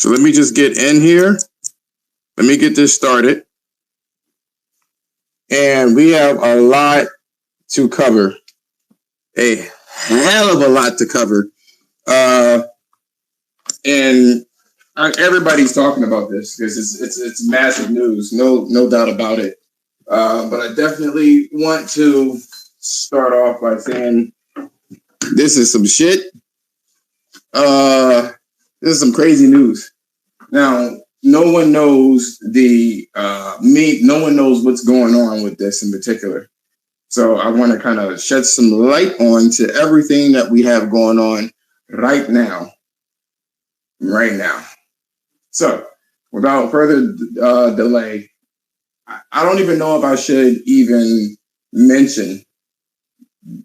So let me just get in here. Let me get this started. And we have a lot to cover. A hell of a lot to cover. And everybody's talking about this because it's massive news. No doubt about it. But I definitely want to start off by saying this is some shit. This is some crazy news. Now, no one knows no one knows what's going on with this in particular. So I want to kind of shed some light on to everything that we have going on right now. Right now. So without further delay, I don't even know if I should even mention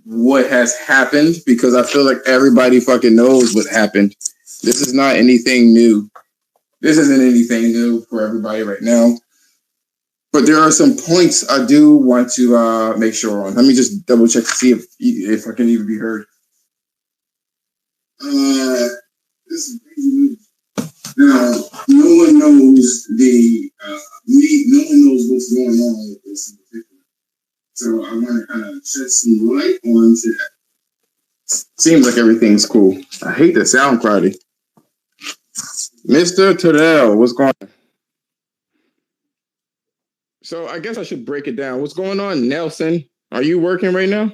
what has happened because I feel like everybody fucking knows what happened. This is not anything new. This isn't anything new for everybody right now. But there are some points I do want to make sure on. Let me just double check to see if I can even be heard. This is crazy news. Now, no one knows no one knows what's going on with this in particular. So I want to kind of shed some light on to that. Seems like everything's cool. I hate the sound quality. Mr. Terrell, what's going on? So I guess I should break it down. What's going on, Nelson? Are you working right now?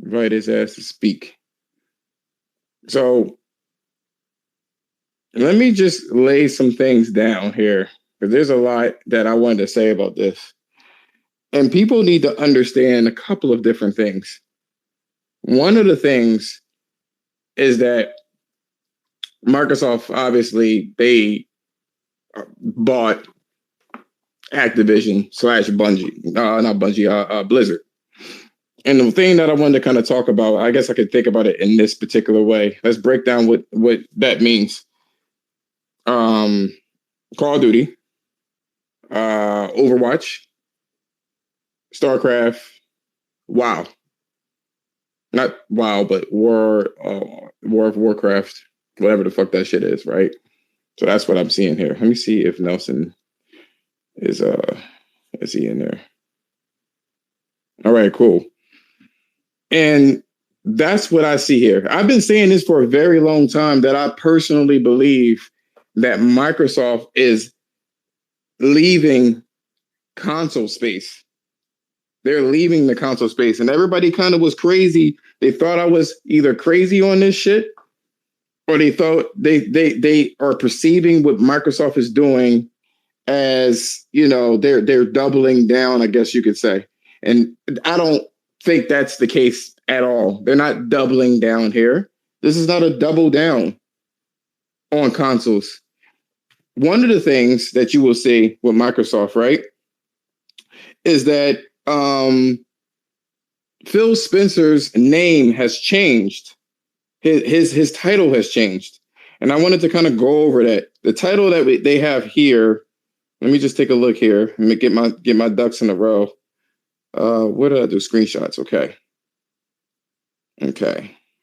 Invite his ass to speak. So let me just lay some things down here because there's a lot that I wanted to say about this. And people need to understand a couple of different things. One of the things is that Microsoft, obviously, they bought Activision / Bungie, not Bungie, Blizzard. And the thing that I wanted to kind of talk about, I guess I could think about it in this particular way. Let's break down what that means. Call of Duty, Overwatch, StarCraft, WoW. Not WoW, but War of Warcraft, whatever the fuck that shit is, right? So that's what I'm seeing here. Let me see if Nelson is he in there? All right, cool. And that's what I see here. I've been saying this for a very long time that I personally believe that Microsoft is leaving console space. They're leaving the console space. And everybody kind of was crazy. They thought I was either crazy on this shit or they thought they are perceiving what Microsoft is doing as, they're doubling down, I guess you could say. And I don't think that's the case at all. They're not doubling down here. This is not a double down on consoles. One of the things that you will see with Microsoft, right, is that Phil Spencer's name has changed. His title has changed. And I wanted to kind of go over that. The title that they have here, let me just take a look here and get my ducks in a row. What did I do? Screenshots. Okay.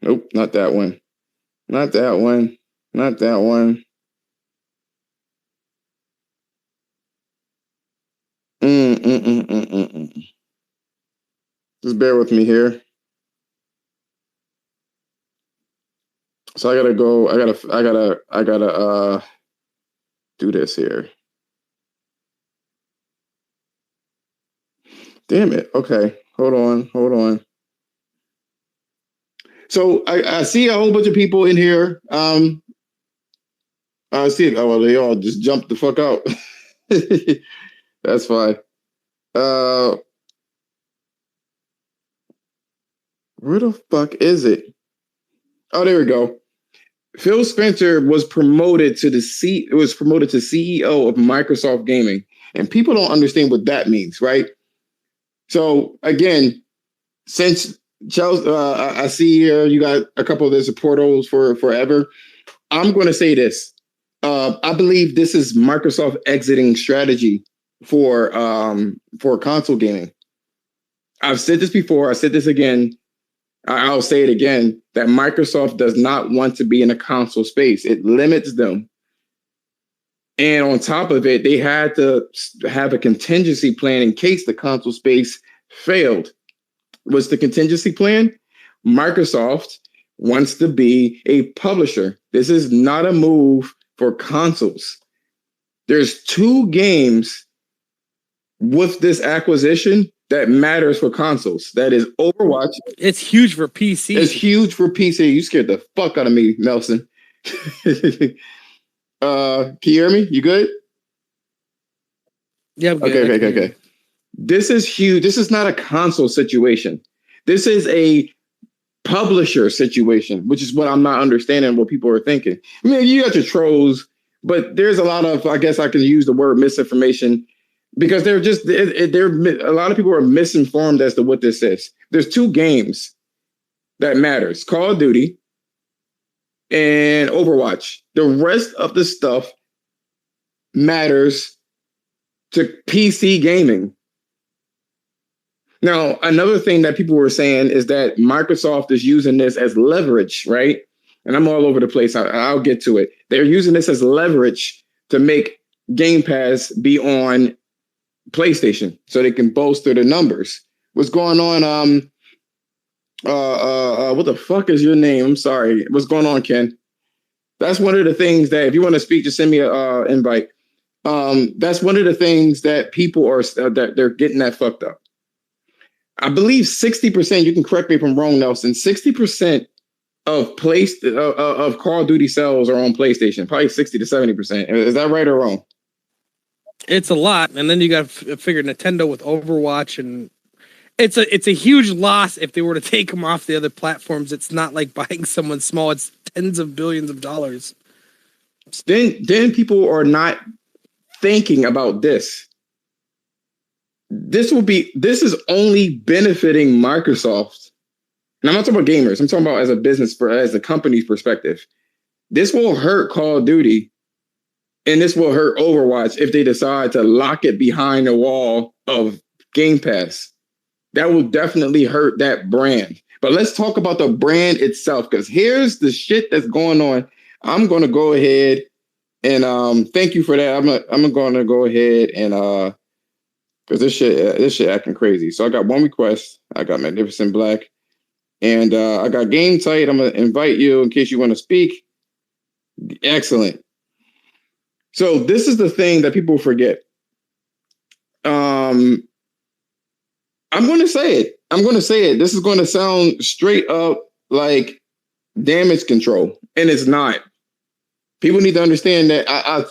Nope, not that one. Not that one. Not that one. Just bear with me here. So I gotta do this here. Damn it. Okay. Hold on. So I see a whole bunch of people in here. I see it. Oh, well, they all just jumped the fuck out. That's fine. Where the fuck is it? Oh, there we go. Phil Spencer was promoted to CEO of Microsoft Gaming, and people don't understand what that means, right? So again, since Chelsea, I see here you got a couple of the portals for forever. I'm going to say this. I believe this is Microsoft exiting strategy for console gaming. I've said this before. I said this again. I'll say it again, that Microsoft does not want to be in a console space. It limits them. And on top of it, they had to have a contingency plan in case the console space failed. What's the contingency plan? Microsoft wants to be a publisher. This is not a move for consoles. There's 2 games with this acquisition that matters for consoles. That is Overwatch. It's huge for PC. It's huge for PC. You scared the fuck out of me, Nelson. Can you hear me? You good? Yeah. Okay. This is huge. This is not a console situation. This is a publisher situation, which is what I'm not understanding what people are thinking. I mean, you got your trolls, but there's a lot of, I guess I can use the word misinformation, because they're a lot of people are misinformed as to what this is. There's 2 games that matters: Call of Duty and Overwatch. The rest of the stuff matters to PC gaming. Now, another thing that people were saying is that Microsoft is using this as leverage, right? And I'm all over the place. I'll get to it. They're using this as leverage to make Game Pass be on PlayStation so they can bolster the numbers. What's going on? What the fuck is your name? I'm sorry. What's going on, Ken? That's one of the things that if you want to speak, just send me an invite. That's one of the things that people are that they're getting that fucked up. I believe 60%, you can correct me if I'm wrong, Nelson, 60% of Call of Duty sales are on PlayStation, probably 60 to 70%. Is that right or wrong? It's a lot. And then you got to figure Nintendo with Overwatch, and it's a huge loss if they were to take them off the other platforms. It's not like buying someone small. It's tens of billions of dollars. Then people are not thinking about this. This is only benefiting Microsoft. And I'm not talking about gamers. I'm talking about as a company's perspective. This will hurt Call of Duty, and this will hurt Overwatch if they decide to lock it behind the wall of Game Pass. That will definitely hurt that brand. But let's talk about the brand itself, because here's the shit that's going on. I'm going to go ahead and thank you for that. I'm going to go ahead and because this shit acting crazy. So I got one request. I got Magnificent Black, and I got Game Tight. I'm gonna invite you in case you want to speak. Excellent. So this is the thing that people forget. I'm going to say it. This is going to sound straight up like damage control, and it's not. People need to understand that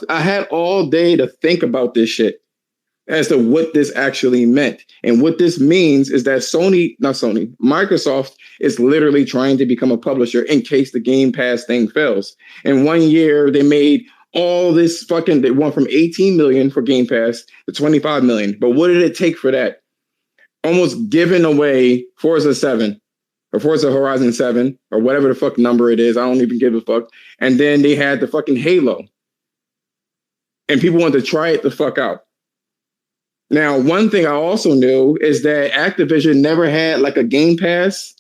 I had all day to think about this shit as to what this actually meant. And what this means is that Microsoft is literally trying to become a publisher in case the Game Pass thing fails. In 1 year, they made all this they went from 18 million for Game Pass to 25 million. But what did it take for that? Almost giving away Forza 7 or Forza Horizon 7 or whatever the fuck number it is. I don't even give a fuck. And then they had the fucking Halo. And people wanted to try it the fuck out. Now, one thing I also knew is that Activision never had like a Game Pass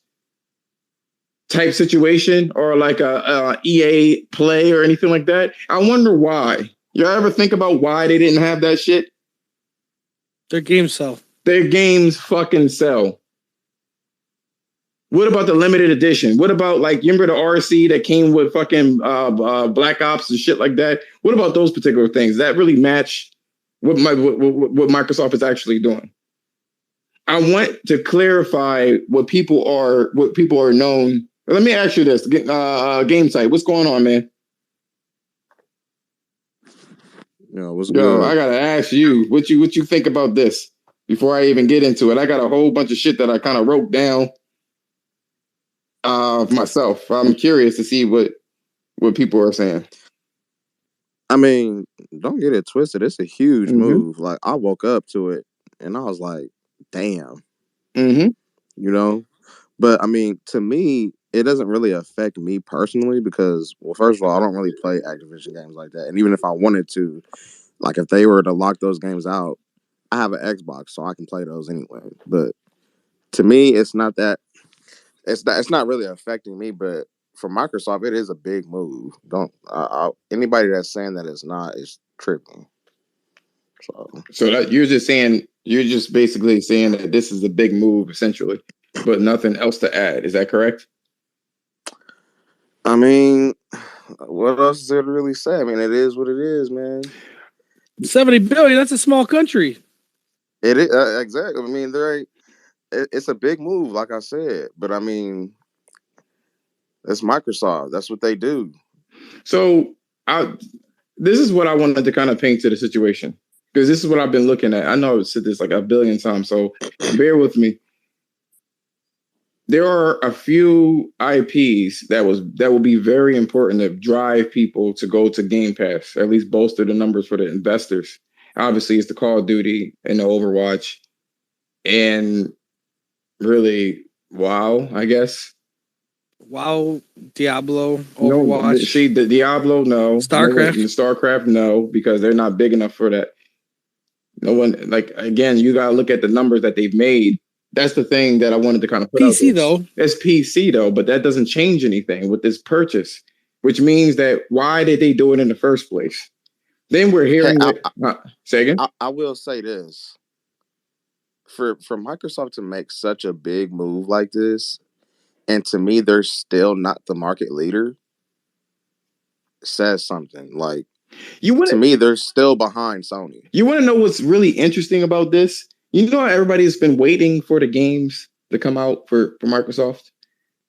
type situation or like a EA Play or anything like that. I wonder why. You ever think about why they didn't have that shit? Their games sell. Their games fucking sell. What about the limited edition? What about like, you remember the RC that came with fucking Black Ops and shit like that? What about those particular things? Does that really match what Microsoft is actually doing? I want to clarify what people are known. Let me ask you this, Game Site. What's going on, man? What's good? I gotta ask you what you think about this before I even get into it. I got a whole bunch of shit that I kind of wrote down myself. I'm curious to see what people are saying. I mean, don't get it twisted. It's a huge move. Like, I woke up to it and I was like, damn. But I mean, to me, it doesn't really affect me personally because, well, first of all, I don't really play Activision games like that. And even if I wanted to, like, if they were to lock those games out, I have an Xbox, so I can play those anyway. But to me, it's not that. It's not really affecting me, but for Microsoft, it is a big move. Don't anybody that's saying that it's not is tripping. So that you're just basically saying that this is a big move, essentially, but nothing else to add. Is that correct? I mean, what else is there to really say? I mean, it is what it is, man. 70 billion. That's a small country. It is exactly. I mean, it's a big move, like I said, but I mean, it's Microsoft. That's what they do. So this is what I wanted to kind of paint to the situation, because this is what I've been looking at. I know I've said this like a billion times, so bear with me. There are a few IPs that will be very important to drive people to go to Game Pass, at least bolster the numbers for the investors. Obviously, it's the Call of Duty and the Overwatch, and really, WoW, I guess. WoW, Diablo, Overwatch. No, see, the Diablo, no. StarCraft. StarCraft, no, because they're not big enough for that. No one, like, again, you got to look at the numbers that they've made. That's the thing that I wanted to kind of put PC, out though. It's PC, though, but that doesn't change anything with this purchase, which means that why did they do it in the first place? Then we're hearing say again? I will say this. For Microsoft to make such a big move like this, and to me, they're still not the market leader, says something. Like, to me, they're still behind Sony. You want to know what's really interesting about this? You know how everybody has been waiting for the games to come out for Microsoft?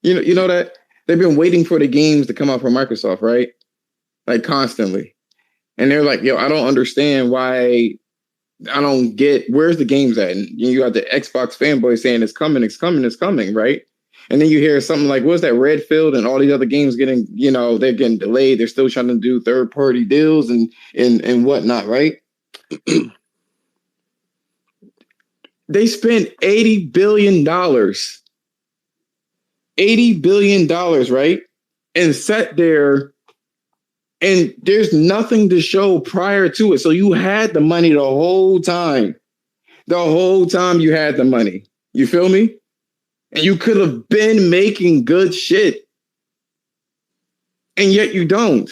You know that? They've been waiting for the games to come out for Microsoft, right? Like, constantly. And they're like, yo, I don't understand why. I don't get, where's the games at? And you got the Xbox fanboy saying it's coming, right? And then you hear something like, what's that, Redfield and all these other games getting, they're getting delayed. They're still trying to do third-party deals and whatnot, right? They spent $80 billion. $80 billion, right? And sat there, and there's nothing to show prior to it. So you had the money the whole time. The whole time you had the money. You feel me? And you could have been making good shit. And yet you don't.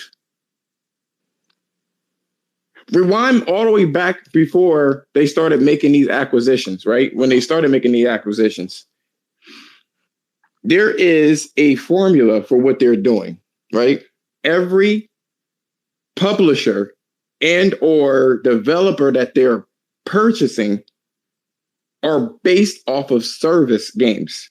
Rewind all the way back before they started making these acquisitions, right? When they started making the acquisitions, there is a formula for what they're doing, right? Every publisher and or developer that they're purchasing are based off of service games.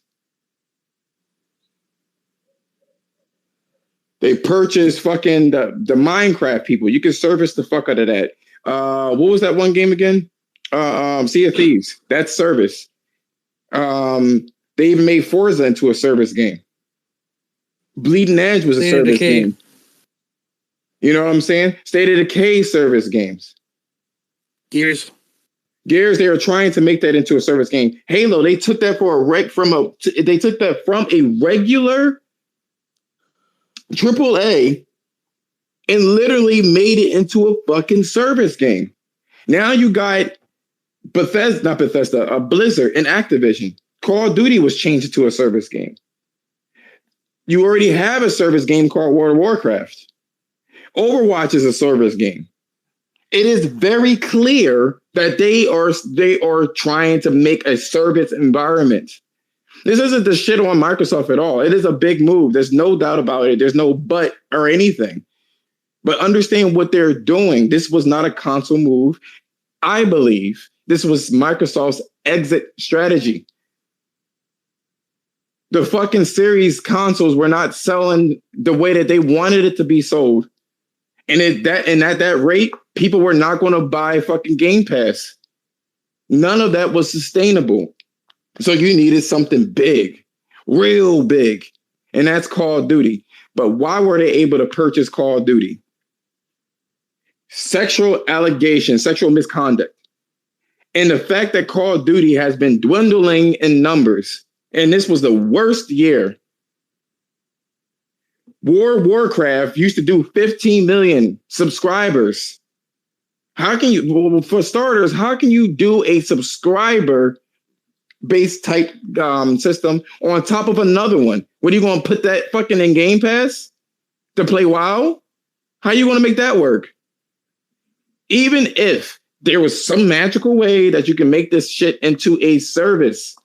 They purchase fucking the Minecraft people. You can service the fuck out of that. What was that one game again? Sea of Thieves. That's service. They even made Forza into a service game. Bleeding Edge was a service game. You know what I'm saying? State of Decay service games. Gears, they are trying to make that into a service game. Halo, they took that from a regular AAA and literally made it into a fucking service game. Now you got Blizzard and Activision. Call of Duty was changed to a service game. You already have a service game called World of Warcraft. Overwatch is a service game. It is very clear that they are trying to make a service environment. This isn't the shit on Microsoft at all. It is a big move. There's no doubt about it. There's no but or anything. But understand what they're doing. This was not a console move. I believe this was Microsoft's exit strategy. The fucking Series consoles were not selling the way that they wanted it to be sold. And at that rate, people were not going to buy fucking Game Pass. None of that was sustainable. So you needed something big, real big. And that's Call of Duty. But why were they able to purchase Call of Duty? Sexual allegations, sexual misconduct. And the fact that Call of Duty has been dwindling in numbers. And this was the worst year. Warcraft used to do 15 million subscribers. How can you, well, for starters, how can you do a subscriber based type system on top of another one. What are you going to put that fucking in Game Pass to play WoW? How are you going to make that work? Even if there was some magical way that you can make this shit into a service,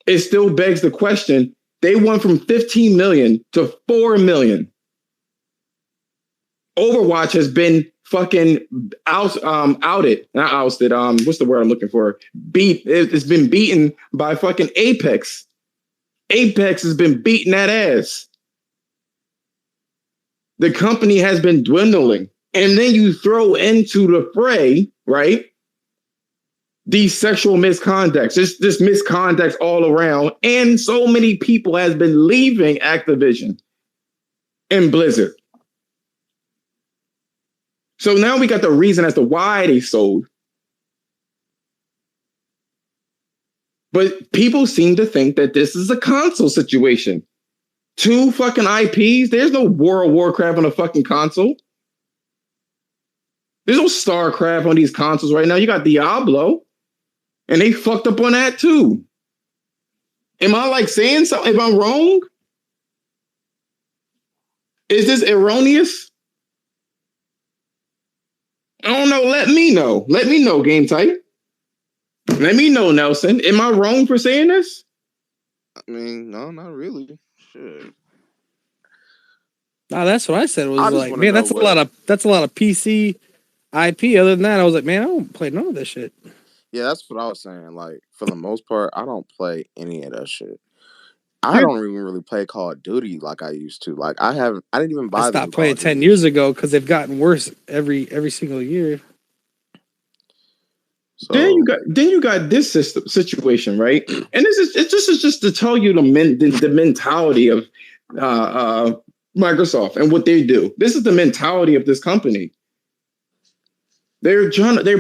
it still begs the question. They went from 15 million to 4 million. Overwatch has been fucking outed. Not ousted. What's the word I'm looking for? It's been beaten by fucking Apex. Apex has been beating that ass. The company has been dwindling. And then you throw into the fray, right? These sexual misconducts, this misconducts all around. And so many people has been leaving Activision and Blizzard. So now we got the reason as to why they sold. But people seem to think that this is a console situation. 2 fucking IPs. There's no World of Warcraft on a fucking console. There's no StarCraft on these consoles right now. You got Diablo. And they fucked up on that too. Am I like saying something? If I'm wrong? Is this erroneous? I don't know. Let me know. Let me know, Game Type. Let me know, Nelson. Am I wrong for saying this? I mean, no, not really. Shit. No, that's what I said. Was like, man, that's a lot of PC IP. Other than that, I was like, man, I don't play none of this shit. Yeah, that's what I was saying. Like, for the most part, I don't play any of that shit. I don't even really play Call of Duty like I used to. Like, I didn't even buy. I stopped playing 10 years ago because they've gotten worse every single year. So, then you got this situation, right? And this is just to tell you the mentality of Microsoft and what they do. This is the mentality of this company. They're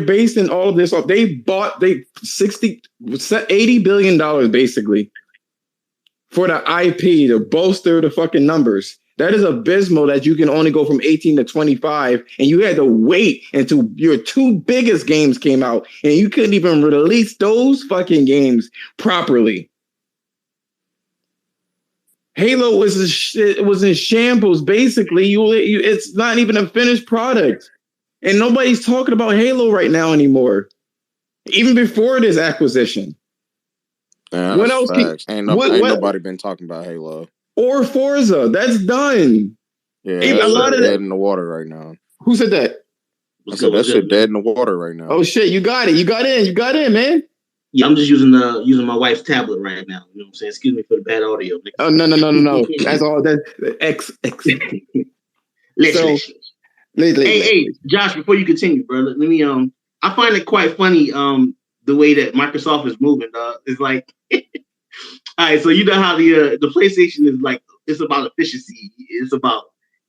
basing all of this off. They bought $80 billion basically for the IP to bolster the fucking numbers. That is abysmal that you can only go from 18 to 25 and you had to wait until your 2 biggest games came out and you couldn't even release those fucking games properly. Halo was in shambles. Basically, it's not even a finished product. And nobody's talking about Halo right now anymore. Even before this acquisition. Yeah, what else? Ain't nobody been talking about Halo. Or Forza. That's done. Yeah, a lot of dead in the water right now. Who said that? I said that shit dead in the water right now. Oh shit, you got it. You got in, man. Yeah, I'm just using my wife's tablet right now. You know what I'm saying? Excuse me for the bad audio. Oh no. That's all that X. Listen. Hey, Josh, before you continue, bro, let me I find it quite funny the way that Microsoft is moving. It's like all right, so you know how the PlayStation is like, it's about efficiency, it's about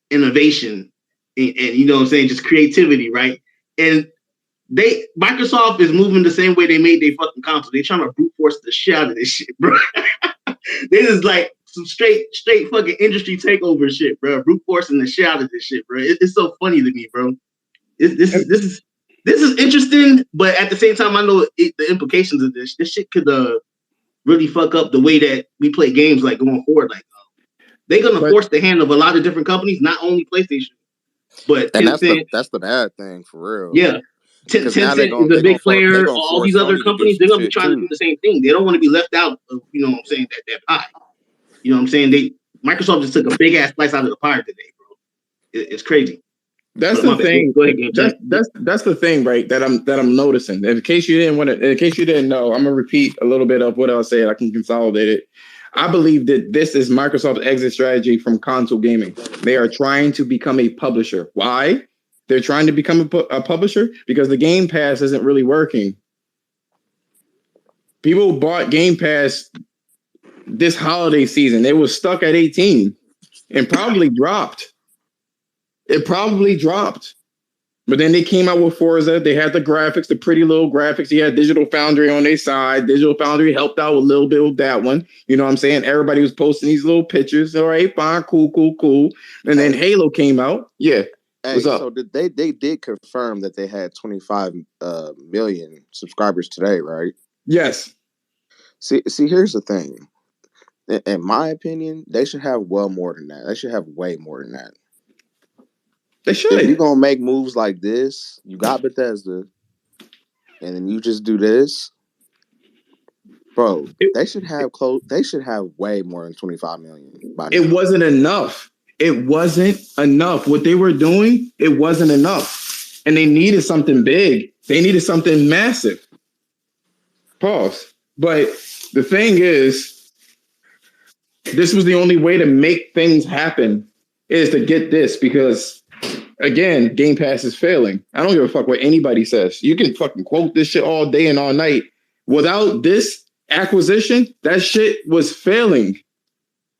innovation, and you know what I'm saying, just creativity, right? And Microsoft is moving the same way they made their fucking console. They're trying to brute force the shit out of this shit, bro. This is like some straight fucking industry takeover shit, bro. Brute forcing the shit out of this shit, bro. It's so funny to me, bro. This is interesting, but at the same time, I know the implications of this. This shit could really fuck up the way that we play games, like going forward. Like they're gonna force the hand of a lot of different companies, not only PlayStation, but and that's the bad thing for real. Yeah. Tencent is a big player. All these other companies, they're gonna be trying to do the same thing. They don't want to be left out of, you know what I'm saying, that pie. You know what I'm saying? Microsoft just took a big ass slice out of the pie today, bro. It's crazy. That's the thing. Go ahead, that's the thing, right? That I'm noticing. In case you didn't know, I'm gonna repeat a little bit of what I said. I can consolidate it. I believe that this is Microsoft's exit strategy from console gaming. They are trying to become a publisher. Why? They're trying to become a publisher because the Game Pass isn't really working. People bought Game Pass this holiday season. They were stuck at 18 and probably dropped. It probably dropped. But then they came out with Forza. They had the graphics, the pretty little graphics. You had Digital Foundry on their side. Digital Foundry helped out a little bit with that one. You know what I'm saying? Everybody was posting these little pictures. All right, fine, cool. And then Halo came out. Yeah. Hey, so they did confirm that they had 25 million subscribers today, right? Yes. See, here's the thing. In my opinion, they should have well more than that. They should have way more than that. They should. If you're gonna make moves like this, you got Bethesda, and then you just do this, bro. They should have They should have way more than 25 million. It wasn't enough. It wasn't enough. What they were doing, it wasn't enough, and they needed something big. They needed something massive. Pause. But the thing is, this was the only way to make things happen is to get this because, again, Game Pass is failing. I don't give a fuck what anybody says. You can fucking quote this shit all day and all night. Without this acquisition, that shit was failing.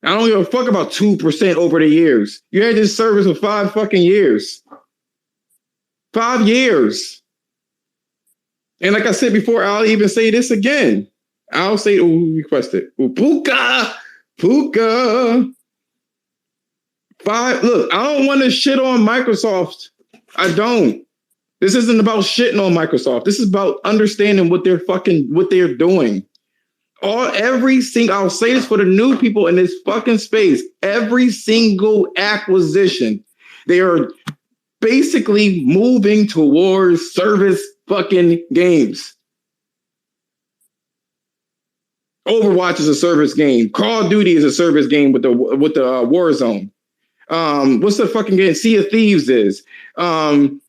I don't give a fuck about 2% over the years. You had this service for 5 fucking years. 5 years. And like I said before, I'll even say this again. I'll say, who requested? Puka. 5. Look, I don't want to shit on Microsoft. I don't. This isn't about shitting on Microsoft. This is about understanding what they're doing. I'll say this for the new people in this fucking space. Every single acquisition, they are basically moving towards service fucking games. Overwatch is a service game. Call of Duty is a service game with the Warzone. What's the fucking game? Sea of Thieves is. Forza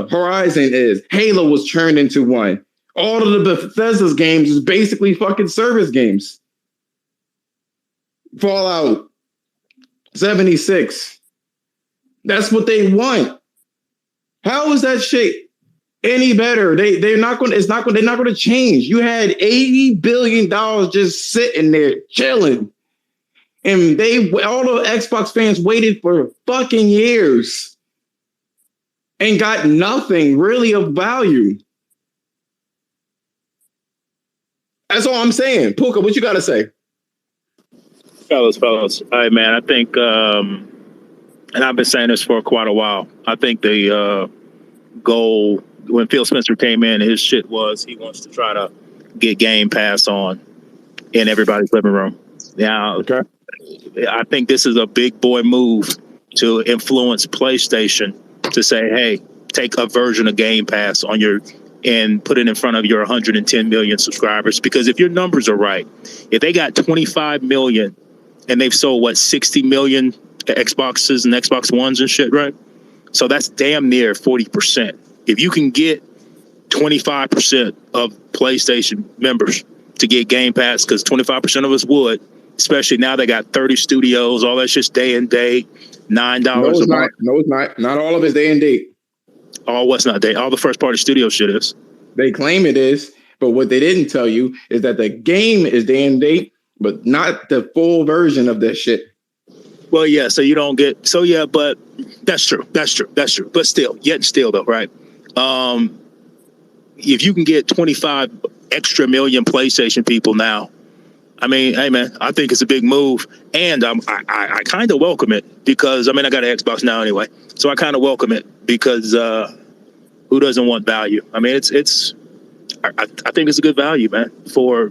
Horizon is. Halo was turned into one. All of the Bethesda's games is basically fucking service games. Fallout 76. That's what they want. How is that shit any better? They're not going to change. You had $80 billion just sitting there chilling. And all the Xbox fans waited for fucking years and got nothing really of value. That's all I'm saying. Puka, what you got to say? Fellas. All right, man. I think, and I've been saying this for quite a while. I think the goal when Phil Spencer came in, his shit was he wants to try to get Game Pass on in everybody's living room. Now, okay. I think this is a big boy move to influence PlayStation to say, hey, take a version of Game Pass on and put it in front of your 110 million subscribers. Because if your numbers are right, if they got 25 million and they've sold, 60 million Xboxes and Xbox Ones and shit, right? So that's damn near 40%. If you can get 25% of PlayStation members to get Game Pass, because 25% of us would, especially now they got 30 studios, all that shit's day and date, $9 a month. No, it's not. Not all of it's day and date. All what's not day. All the first party studio shit is. They claim it is, but what they didn't tell you is that the game is day and date, but not the full version of that shit. Well, yeah, so you don't get but that's true. But still though, right? If you can get 25 extra million PlayStation people now, I mean, hey man, I think it's a big move, and I kind of welcome it because I got an Xbox now anyway, so I kind of welcome it because who doesn't want value? I mean, I think it's a good value, man, for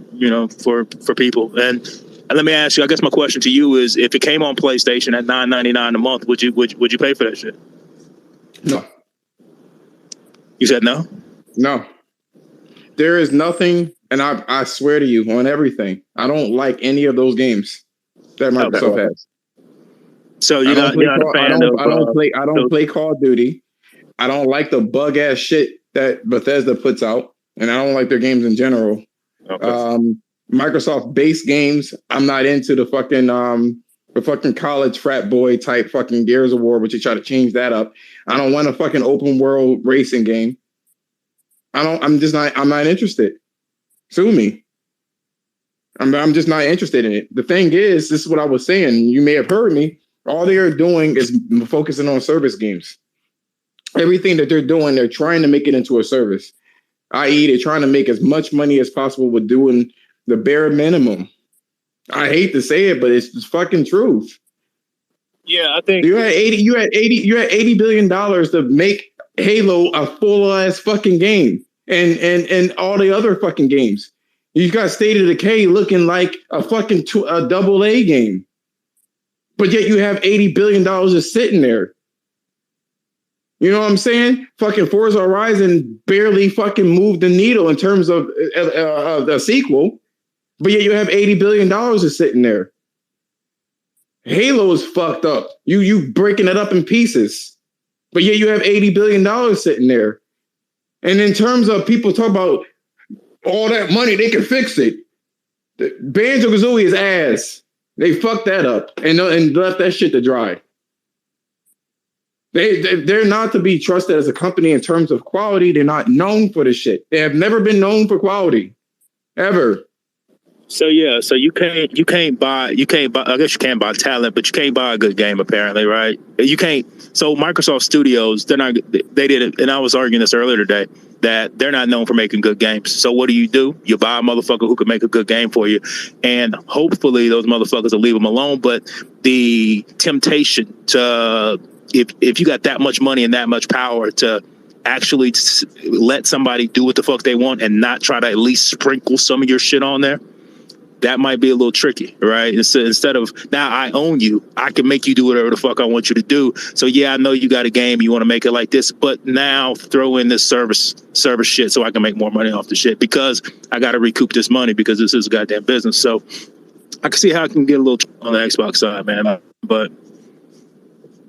people. And let me ask you, I guess my question to you is, if it came on PlayStation at $9.99 a month, would you pay for that shit? No. You said no? No. There is nothing, and I swear to you on everything, I don't like any of those games that Microsoft has. So you're not a fan of... I don't play Call of Duty. I don't like the bug ass shit that Bethesda puts out, and I don't like their games in general. Okay. Microsoft based games, I'm not into the fucking college frat boy type fucking Gears of War, but you try to change that up. I don't want a fucking open world racing game. I'm not interested. Sue me. I'm just not interested in it. The thing is, this is what I was saying. You may have heard me. All they are doing is focusing on service games. Everything that they're doing, they're trying to make it into a service. I.e., they're trying to make as much money as possible with doing the bare minimum. I hate to say it, but it's the fucking truth. Yeah, I think you had $80 billion to make Halo a full ass fucking game. and all the other fucking games. You got State of Decay looking like a fucking a double A game, but yet you have $80 billion just sitting there. You know what I'm saying? Fucking Forza Horizon barely fucking moved the needle in terms of the sequel, but yet you have $80 billion just sitting there. Halo is fucked up. You breaking it up in pieces, but yet you have $80 billion sitting there. And in terms of people talk about all that money, they can fix it. Banjo-Kazooie is ass. They fucked that up and left that shit to dry. They're not to be trusted as a company in terms of quality. They're not known for the shit. They have never been known for quality, ever. So yeah, so you can't buy. I guess you can buy talent, but you can't buy a good game. Apparently, right? You can't. So Microsoft Studios, they did it, and I was arguing this earlier today that they're not known for making good games. So what do? You buy a motherfucker who can make a good game for you, and hopefully those motherfuckers will leave them alone. But the temptation to, if you got that much money and that much power to actually let somebody do what the fuck they want and not try to at least sprinkle some of your shit on there, that might be a little tricky, right? Instead of, now I own you, I can make you do whatever the fuck I want you to do. So yeah, I know you got a game, you want to make it like this, but now throw in this service shit so I can make more money off the shit, because I got to recoup this money because this is a goddamn business. So I can see how I can get a little on the Xbox side, man. But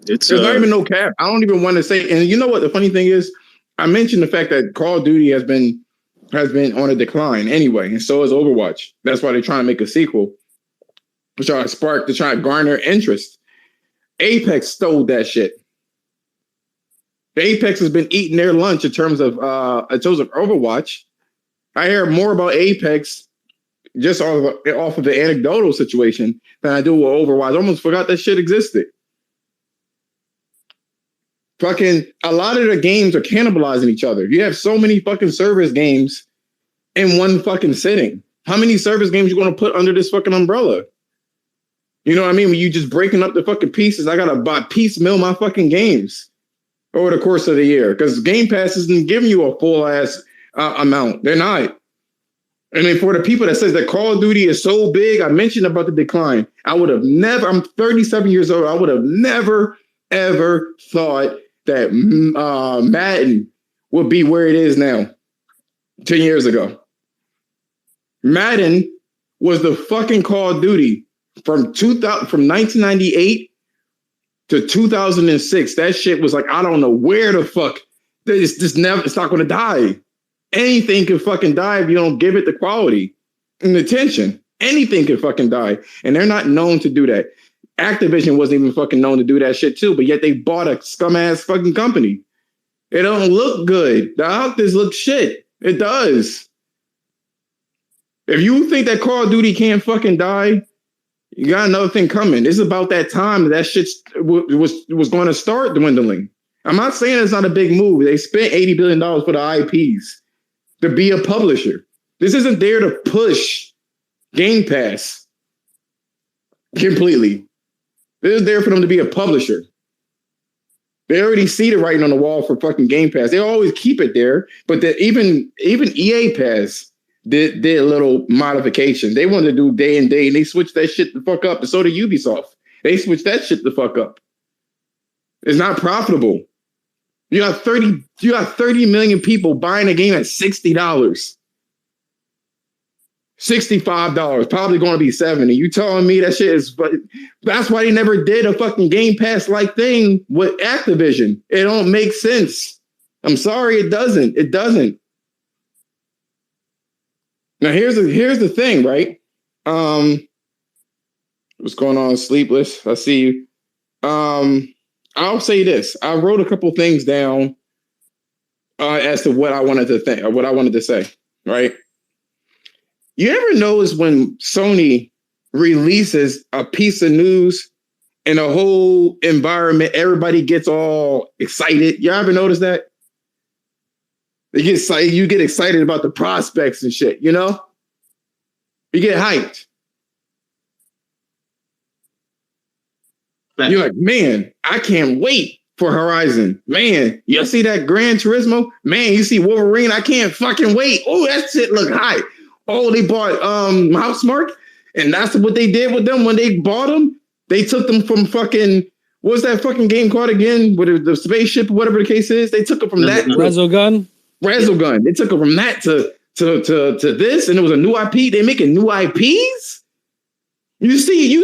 there's not even no cap. I don't even want to say. And you know what the funny thing is? I mentioned the fact that Call of Duty has been on a decline anyway, and so is Overwatch. That's why they're trying to make a sequel to try to garner interest. Apex stole that shit. Apex has been eating their lunch in terms of Overwatch. I hear more about Apex just off of the anecdotal situation than I do with Overwatch. I almost forgot that shit existed. Fucking a lot of the games are cannibalizing each other. You have so many fucking service games in one fucking sitting. How many service games you going to put under this fucking umbrella? You know what I mean? When you just breaking up the fucking pieces, I gotta buy piecemeal my fucking games over the course of the year, because Game Pass isn't giving you a full ass amount. They're not. I mean, for the people that says that Call of Duty is so big, I mentioned about the decline. I would have never. I'm 37 years old. I would have never ever thought that Madden would be where it is now 10 years ago. Madden was the fucking Call of Duty from 1998 to 2006. That shit was like, I don't know where the fuck. It's not going to die. Anything can fucking die if you don't give it the quality and attention. Anything can fucking die. And they're not known to do that. Activision wasn't even fucking known to do that shit too, but yet they bought a scum-ass fucking company. It don't look good. The Octus looks shit. It does. If you think that Call of Duty can't fucking die, you got another thing coming. It's about that time that shit was going to start dwindling. I'm not saying it's not a big move. They spent $80 billion for the IPs to be a publisher. This isn't there to push Game Pass completely. This is there for them to be a publisher. They already see the writing on the wall for fucking Game Pass. They always keep it there, but even EA Pass did a little modification. They wanted to do day and day, and they switched that shit the fuck up. And so did Ubisoft. They switched that shit the fuck up. It's not profitable. You got 30 million people buying a game at $60. $65, probably going to be $70. You telling me that shit is, but that's why they never did a fucking Game Pass like thing with Activision. It don't make sense. I'm sorry, it doesn't. It doesn't. Now here's the thing, right? What's going on, Sleepless? I see you. I'll say this. I wrote a couple things down as to what I wanted to say, right? You ever notice when Sony releases a piece of news and the whole environment, everybody gets all excited? You ever notice that? You get excited about the prospects and shit, you know? You get hyped. You're like, man, I can't wait for Horizon. Man, you see that Gran Turismo? Man, you see Wolverine? I can't fucking wait. Oh, that shit look high. Oh, they bought Housemarque, and that's what they did with them when they bought them. They took them from fucking, what's that fucking game called again? With the spaceship, whatever the case is. They took it from that. Resogun. They took it from that to this, and it was a new IP. They making new IPs. You see,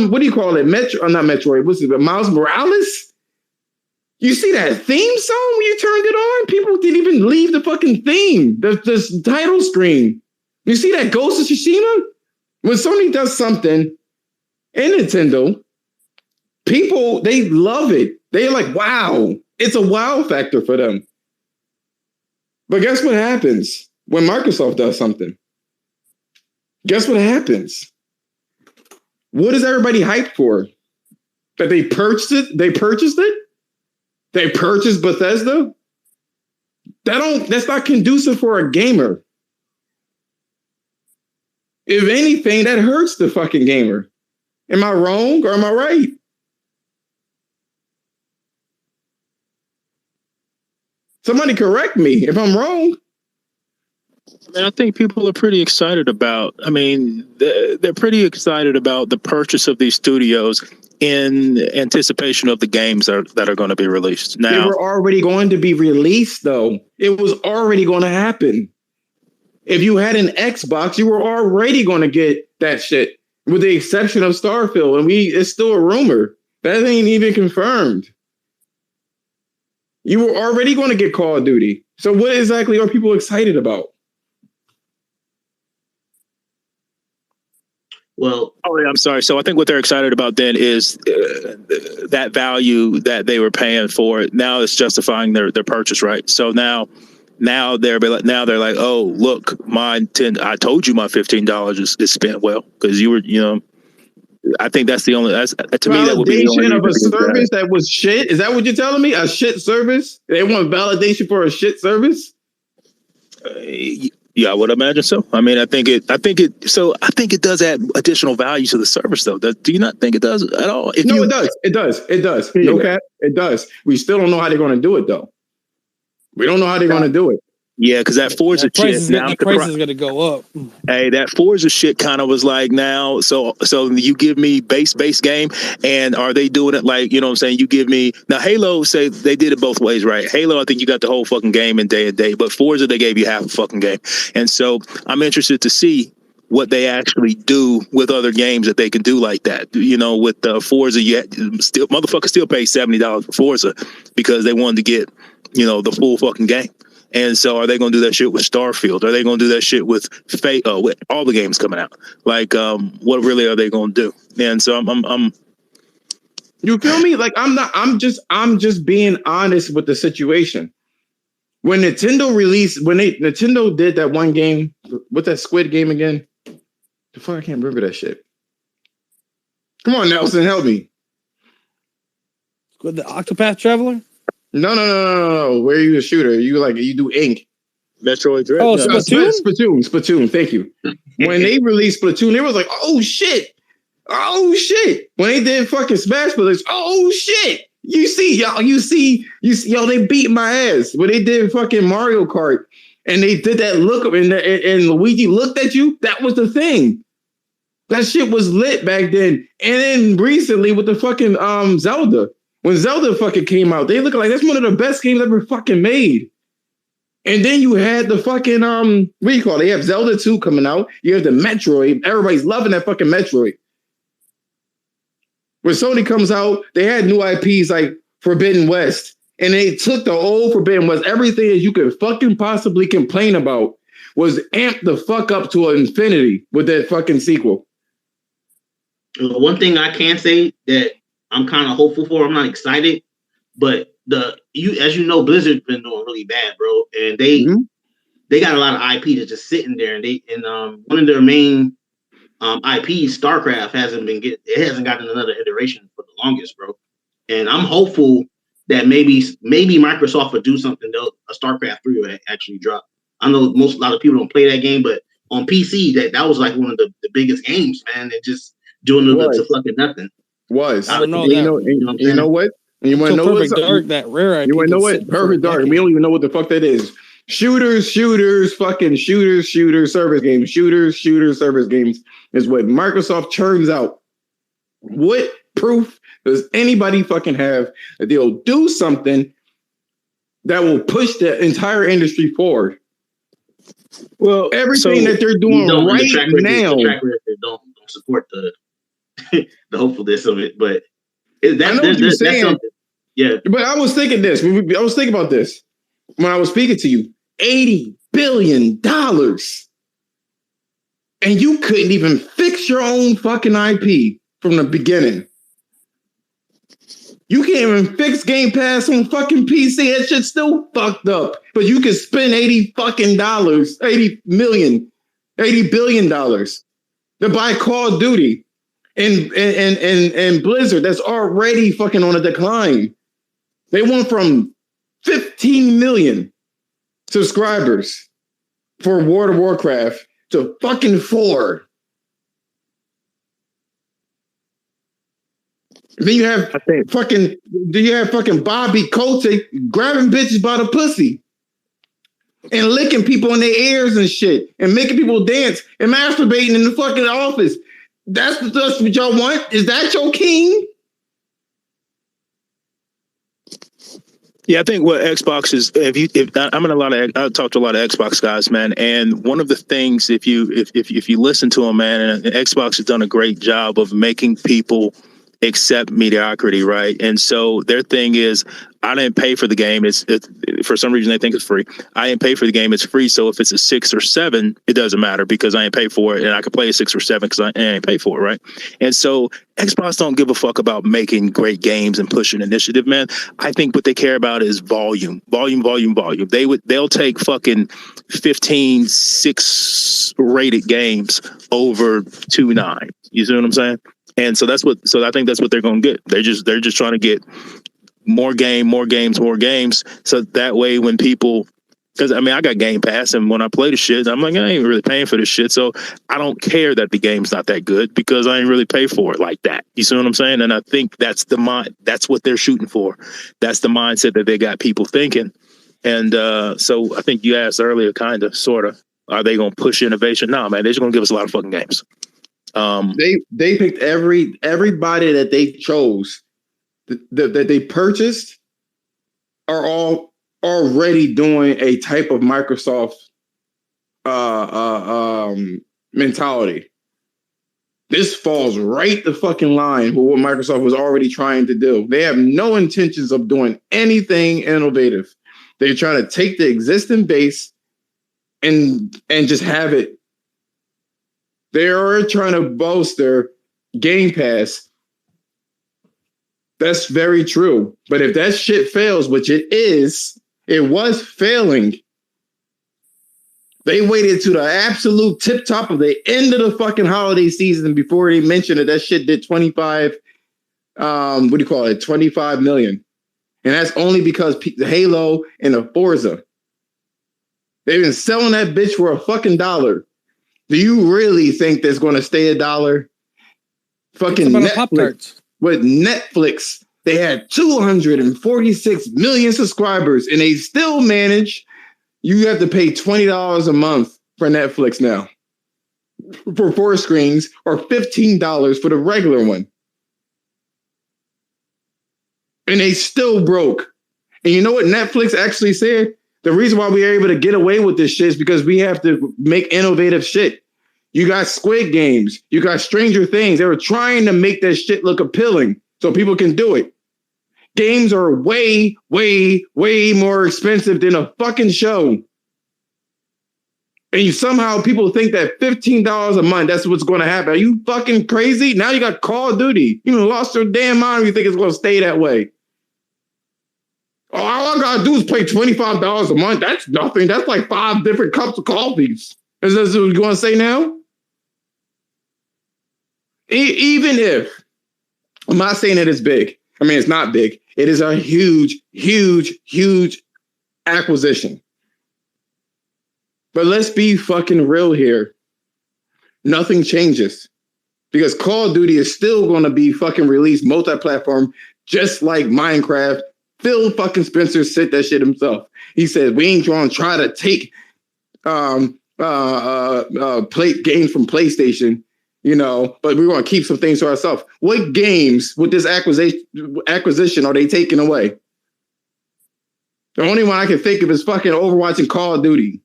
what do you call it? Not Metroid. What's it? Miles Morales. You see that theme song when you turned it on? People didn't even leave the fucking theme, the title screen. You see that Ghost of Tsushima? When Sony does something, and Nintendo, people, they love it. They're like, wow. It's a wow factor for them. But guess what happens when Microsoft does something? Guess what happens? What is everybody hyped for? That they purchased it? They purchased it? They purchased Bethesda? That's not conducive for a gamer. If anything, that hurts the fucking gamer. Am I wrong or am I right? Somebody correct me if I'm wrong. And I think people are pretty excited about, they're pretty excited about the purchase of these studios in anticipation of the games that are going to be released. Now, they were already going to be released, though. It was already going to happen. If you had an Xbox, you were already going to get that shit, with the exception of Starfield. And it's still a rumor. That ain't even confirmed. You were already going to get Call of Duty. So what exactly are people excited about? Well, I'm sorry. So I think what they're excited about then is that value that they were paying for it. Now it's justifying their purchase, right? So now they're like, oh, look, I told you my $15 is spent well, because you were, I think that's to me that would be the only validation of a service that was shit. Is that what you're telling me? A shit service? They want validation for a shit service? Yeah, I would imagine so. I think it does add additional value to the service, though. Do you not think it does at all? It does. No cap, it does. We still don't know how they're going to do it, though. We don't know how they're going to do it. Yeah, because that Forza shit. The price is going to go up. Hey, that Forza shit kind of was like now. So you give me base game, and are they doing it like, you know what I'm saying? You give me now Halo. Say they did it both ways, right? Halo, I think you got the whole fucking game in day and day, but Forza they gave you half a fucking game, and so I'm interested to see what they actually do with other games that they can do like that. With Forza, motherfuckers still pay $70 for Forza because they wanted to get the full fucking game. And so are they going to do that shit with Starfield? Are they going to do that shit with Fate? With all the games coming out? Like, what really are they going to do? And so I'm you feel me? Like, I'm just being honest with the situation. When Nintendo did that one game, what's that Squid game again? The fuck, I can't remember that shit. Come on, Nelson, help me. With the Octopath Traveler? No. Where are you a shooter? You do ink. Metroid Dread. Oh, Splatoon? Splatoon. Thank you. When they released Splatoon, they was like, oh shit. When they did fucking Smash Brothers, oh shit. You see, they beat my ass. When they did fucking Mario Kart and they did that look up and Luigi looked at you, that was the thing. That shit was lit back then. And then recently with the fucking Zelda. When Zelda fucking came out, they look like that's one of the best games ever fucking made. And then you had the fucking, what do you call it? You have Zelda 2 coming out. You have the Metroid. Everybody's loving that fucking Metroid. When Sony comes out, they had new IPs like Forbidden West. And they took the old Forbidden West, everything that you could fucking possibly complain about was amped the fuck up to an infinity with that fucking sequel. One thing I can say that I'm kind of hopeful for. I'm not excited, but as you know, Blizzard's been doing really bad, bro. And they got a lot of IP that's just sitting there. And one of their main IPs, StarCraft, hasn't gotten another iteration for the longest, bro. And I'm hopeful that maybe Microsoft will do something. A StarCraft 3 will actually drop. I know a lot of people don't play that game, but on PC, that was like one of the biggest games, man. And just doing it to fucking nothing. Was. I don't know you know what? And you want to know Perfect Dark, that rare IP. You want to know what? Perfect Dark. We don't even know what the fuck that is. Shooters, fucking shooters, service games. Shooters, service games is what Microsoft churns out. What proof does anybody fucking have that they'll do something that will push the entire industry forward? Well, everything that they're doing right now, the track record don't support the the hopefulness of it. But that's something. Yeah. But I was thinking this. I was thinking about this when I was speaking to you. $80 billion, and you couldn't even fix your own fucking IP from the beginning. You can't even fix Game Pass on fucking PC. That shit's still fucked up. But you can spend $80 billion to buy Call of Duty and Blizzard that's already fucking on a decline. They went from 15 million subscribers for World of Warcraft to fucking 4. Then you have fucking Bobby Kotick grabbing bitches by the pussy and licking people in their ears and shit and making people dance and masturbating in the fucking office. That's what y'all want? Is that your king? Yeah, I think what Xbox is. I talk to a lot of Xbox guys, man, and one of the things, if you listen to them, man, and Xbox has done a great job of making people accept mediocrity, right? And so their thing is, I didn't pay for the game. It's for some reason they think it's free. I didn't pay for the game. It's free. So if it's a 6 or 7, it doesn't matter because I ain't pay for it, and I can play a 6 or 7 because I ain't pay for it, right? And so Xbox don't give a fuck about making great games and pushing initiative, man. I think what they care about is volume. They'll take fucking 15 6 rated games over 2 9. You see what I'm saying? And so I think that's what they're going to get. They're just trying to get more games. So that way when people, because I mean, I got Game Pass, and when I play the shit, I'm like, I ain't really paying for this shit. So I don't care that the game's not that good because I ain't really pay for it like that. You see what I'm saying? And I think that's that's what they're shooting for. That's the mindset that they got people thinking. And so I think you asked earlier, kind of, sort of, are they going to push innovation? No, man, they're just going to give us a lot of fucking games. They picked everybody that they chose that they purchased are all already doing a type of Microsoft mentality. This falls right the fucking line with what Microsoft was already trying to do. They have no intentions of doing anything innovative. They're trying to take the existing base and just have it. They are trying to bolster Game Pass. That's very true. But if that shit fails, which it was failing, they waited to the absolute tip top of the end of the fucking holiday season before they mentioned that shit did 25 million. And that's only because Halo and the Forza. They've been selling that bitch for a fucking $1. Do you really think that's going to stay $1? Fucking Netflix. With Netflix, they had 246 million subscribers, and they still manage. You have to pay $20 a month for Netflix now for 4 screens, or $15 for the regular one. And they still broke. And you know what Netflix actually said? The reason why we are able to get away with this shit is because we have to make innovative shit. You got Squid Games. You got Stranger Things. They were trying to make that shit look appealing so people can do it. Games are way, way, way more expensive than a fucking show. And somehow people think that $15 a month, that's what's going to happen. Are you fucking crazy? Now you got Call of Duty. You lost your damn mind. You think it's going to stay that way. All I gotta do is pay $25 a month. That's nothing. That's like 5 different cups of coffees. Is this what you're gonna say now? Even if, I'm not saying that it's big. I mean, it's not big. It is a huge, huge, huge acquisition. But let's be fucking real here. Nothing changes. Because Call of Duty is still going to be fucking released multi-platform just like Minecraft. Phil fucking Spencer said that shit himself. He said, we ain't going to try to take play games from PlayStation, but we want to keep some things to ourselves. What games with this acquisition are they taking away? The only one I can think of is fucking Overwatch and Call of Duty.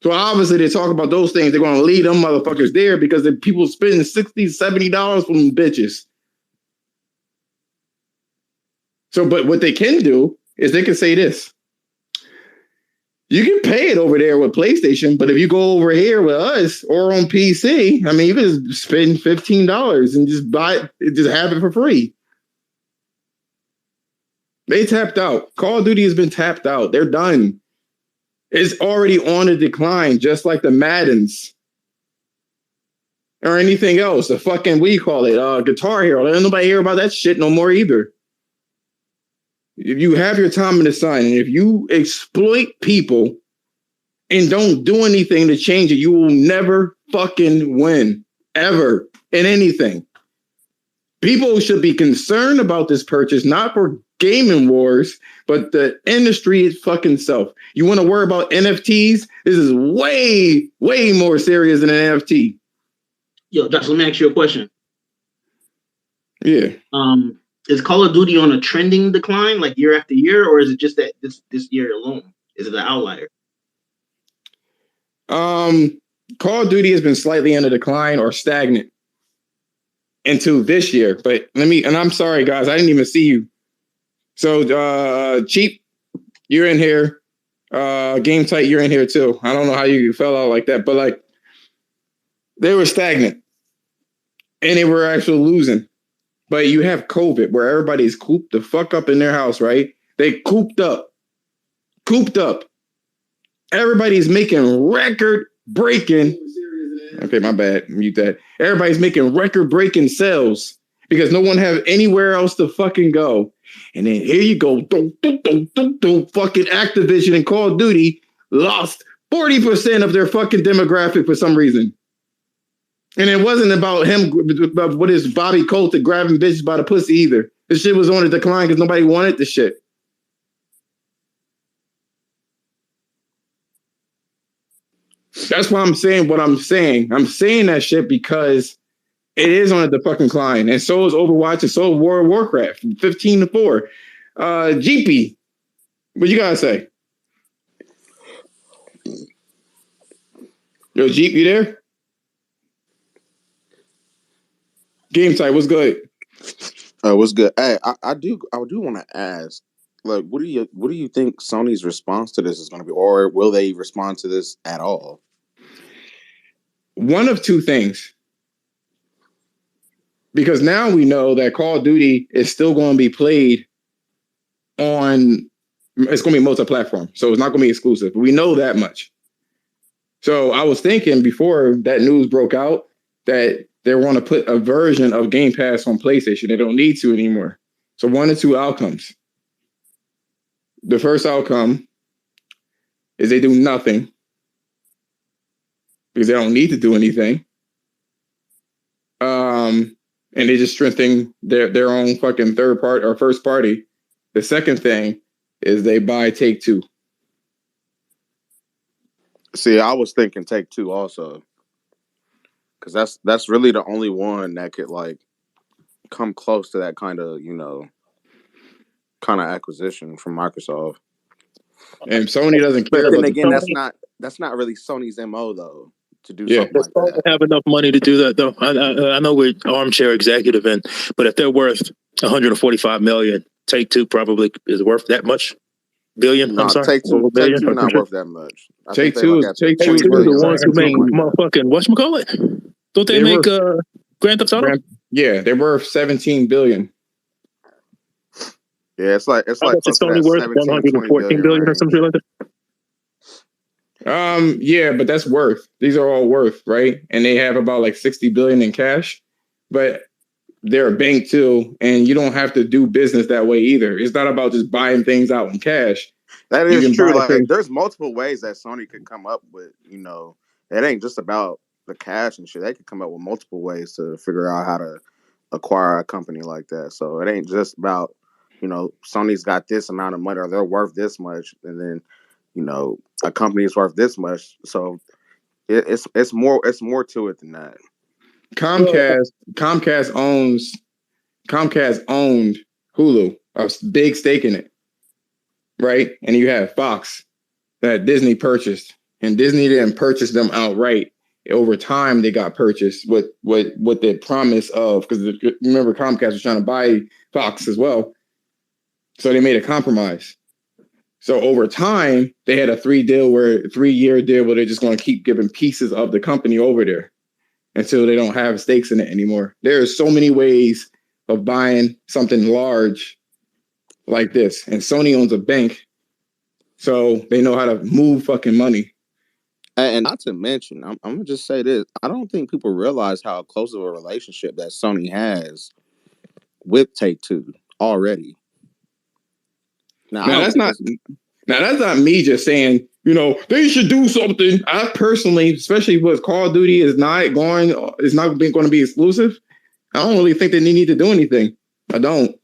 So obviously they talk about those things. They're going to lead them motherfuckers there because the people spending $60, $70 from bitches. So, but what they can do is they can say this. You can pay it over there with PlayStation, but if you go over here with us or on PC, I mean, you can just spend $15 and just buy it, just have it for free. They tapped out. Call of Duty has been tapped out. They're done. It's already on a decline, just like the Maddens or anything else. The fucking, what do you call it? Guitar Hero. Ain't nobody hear about that shit no more either. If you have your time in the sun and if you exploit people and don't do anything to change it, you will never fucking win, ever, in anything. People should be concerned about this purchase, not for gaming wars, but the industry fucking self. You want to worry about NFTs? This is way, way more serious than an NFT. Yo, Josh, let me ask you a question. Yeah. Is Call of Duty on a trending decline, like year after year, or is it just that this year alone? Is it an outlier? Call of Duty has been slightly in a decline or stagnant into this year. But and I'm sorry, guys, I didn't even see you. So, Cheap, you're in here. Game Tight, you're in here too. I don't know how you fell out like that, but like they were stagnant and they were actually losing. But you have COVID where everybody's cooped the fuck up in their house, right? They cooped up. Everybody's making record-breaking. Okay, my bad. Mute that. Everybody's making record-breaking sales because no one have anywhere else to fucking go. And then here you go. Fucking Activision and Call of Duty lost 40% of their fucking demographic for some reason. And it wasn't about him, what is Bobby Coulter grabbing bitches by the pussy either. This shit was on a decline because nobody wanted the shit. That's why I'm saying what I'm saying. I'm saying that shit because it is on the fucking decline. And so is Overwatch and so is World of Warcraft. 15-4. GP, what you gotta say? Yo, Jeep, you there? Game Tight, what's good? What's good? Hey, I do want to ask, like, what do you think Sony's response to this is going to be, or will they respond to this at all? One of two things, because now we know that Call of Duty is still going to be played on. It's going to be multi-platform, so it's not going to be exclusive. We know that much. So I was thinking before that news broke out that they want to put a version of Game Pass on PlayStation. They don't need to anymore. So one of two outcomes. The first outcome is they do nothing because they don't need to do anything. And they just strengthen their own fucking third part or first party. The second thing is they buy Take-Two. See, I was thinking Take-Two also. Because that's really the only one that could like come close to that kind of acquisition from Microsoft. And Sony doesn't care. But then again, that's not really Sony's MO though to do something like that. Have enough money to do that though. I know we're armchair executive, but if they're worth $145 million, Take-Two probably is worth that much. Billion. No, I'm sorry. Take-Two not worth that much. Take-Two is the ones who make motherfucking whatchamacallit. Don't they make Grand Theft Auto? Yeah, they're worth $17 billion. Yeah, it's like it's only worth $114 billion or something like that. Yeah, but that's worth. These are all worth, right? And they have about like $60 billion in cash, but they're a bank too, and you don't have to do business that way either. It's not about just buying things out in cash. That is true. Like, there's multiple ways that Sony could come up with. It ain't just about the cash and shit. They could come up with multiple ways to figure out how to acquire a company like that. So it ain't just about, Sony's got this amount of money or they're worth this much, and then, a company is worth this much. So it's more to it than that. Comcast owned Hulu, a big stake in it, right? And you have Fox that Disney purchased, and Disney didn't purchase them outright. Over time, they got purchased with the promise of, because remember Comcast was trying to buy Fox as well, so they made a compromise. So over time, they had a 3-year deal where they're just going to keep giving pieces of the company over there until they don't have stakes in it anymore. There are so many ways of buying something large like this, and Sony owns a bank, so they know how to move fucking money. And not to mention, I'm gonna just say this: I don't think people realize how close of a relationship that Sony has with Take-Two already. Now that's not me just saying, they should do something. I personally, especially with Call of Duty is not going to be exclusive, I don't really think that they need to do anything. I don't.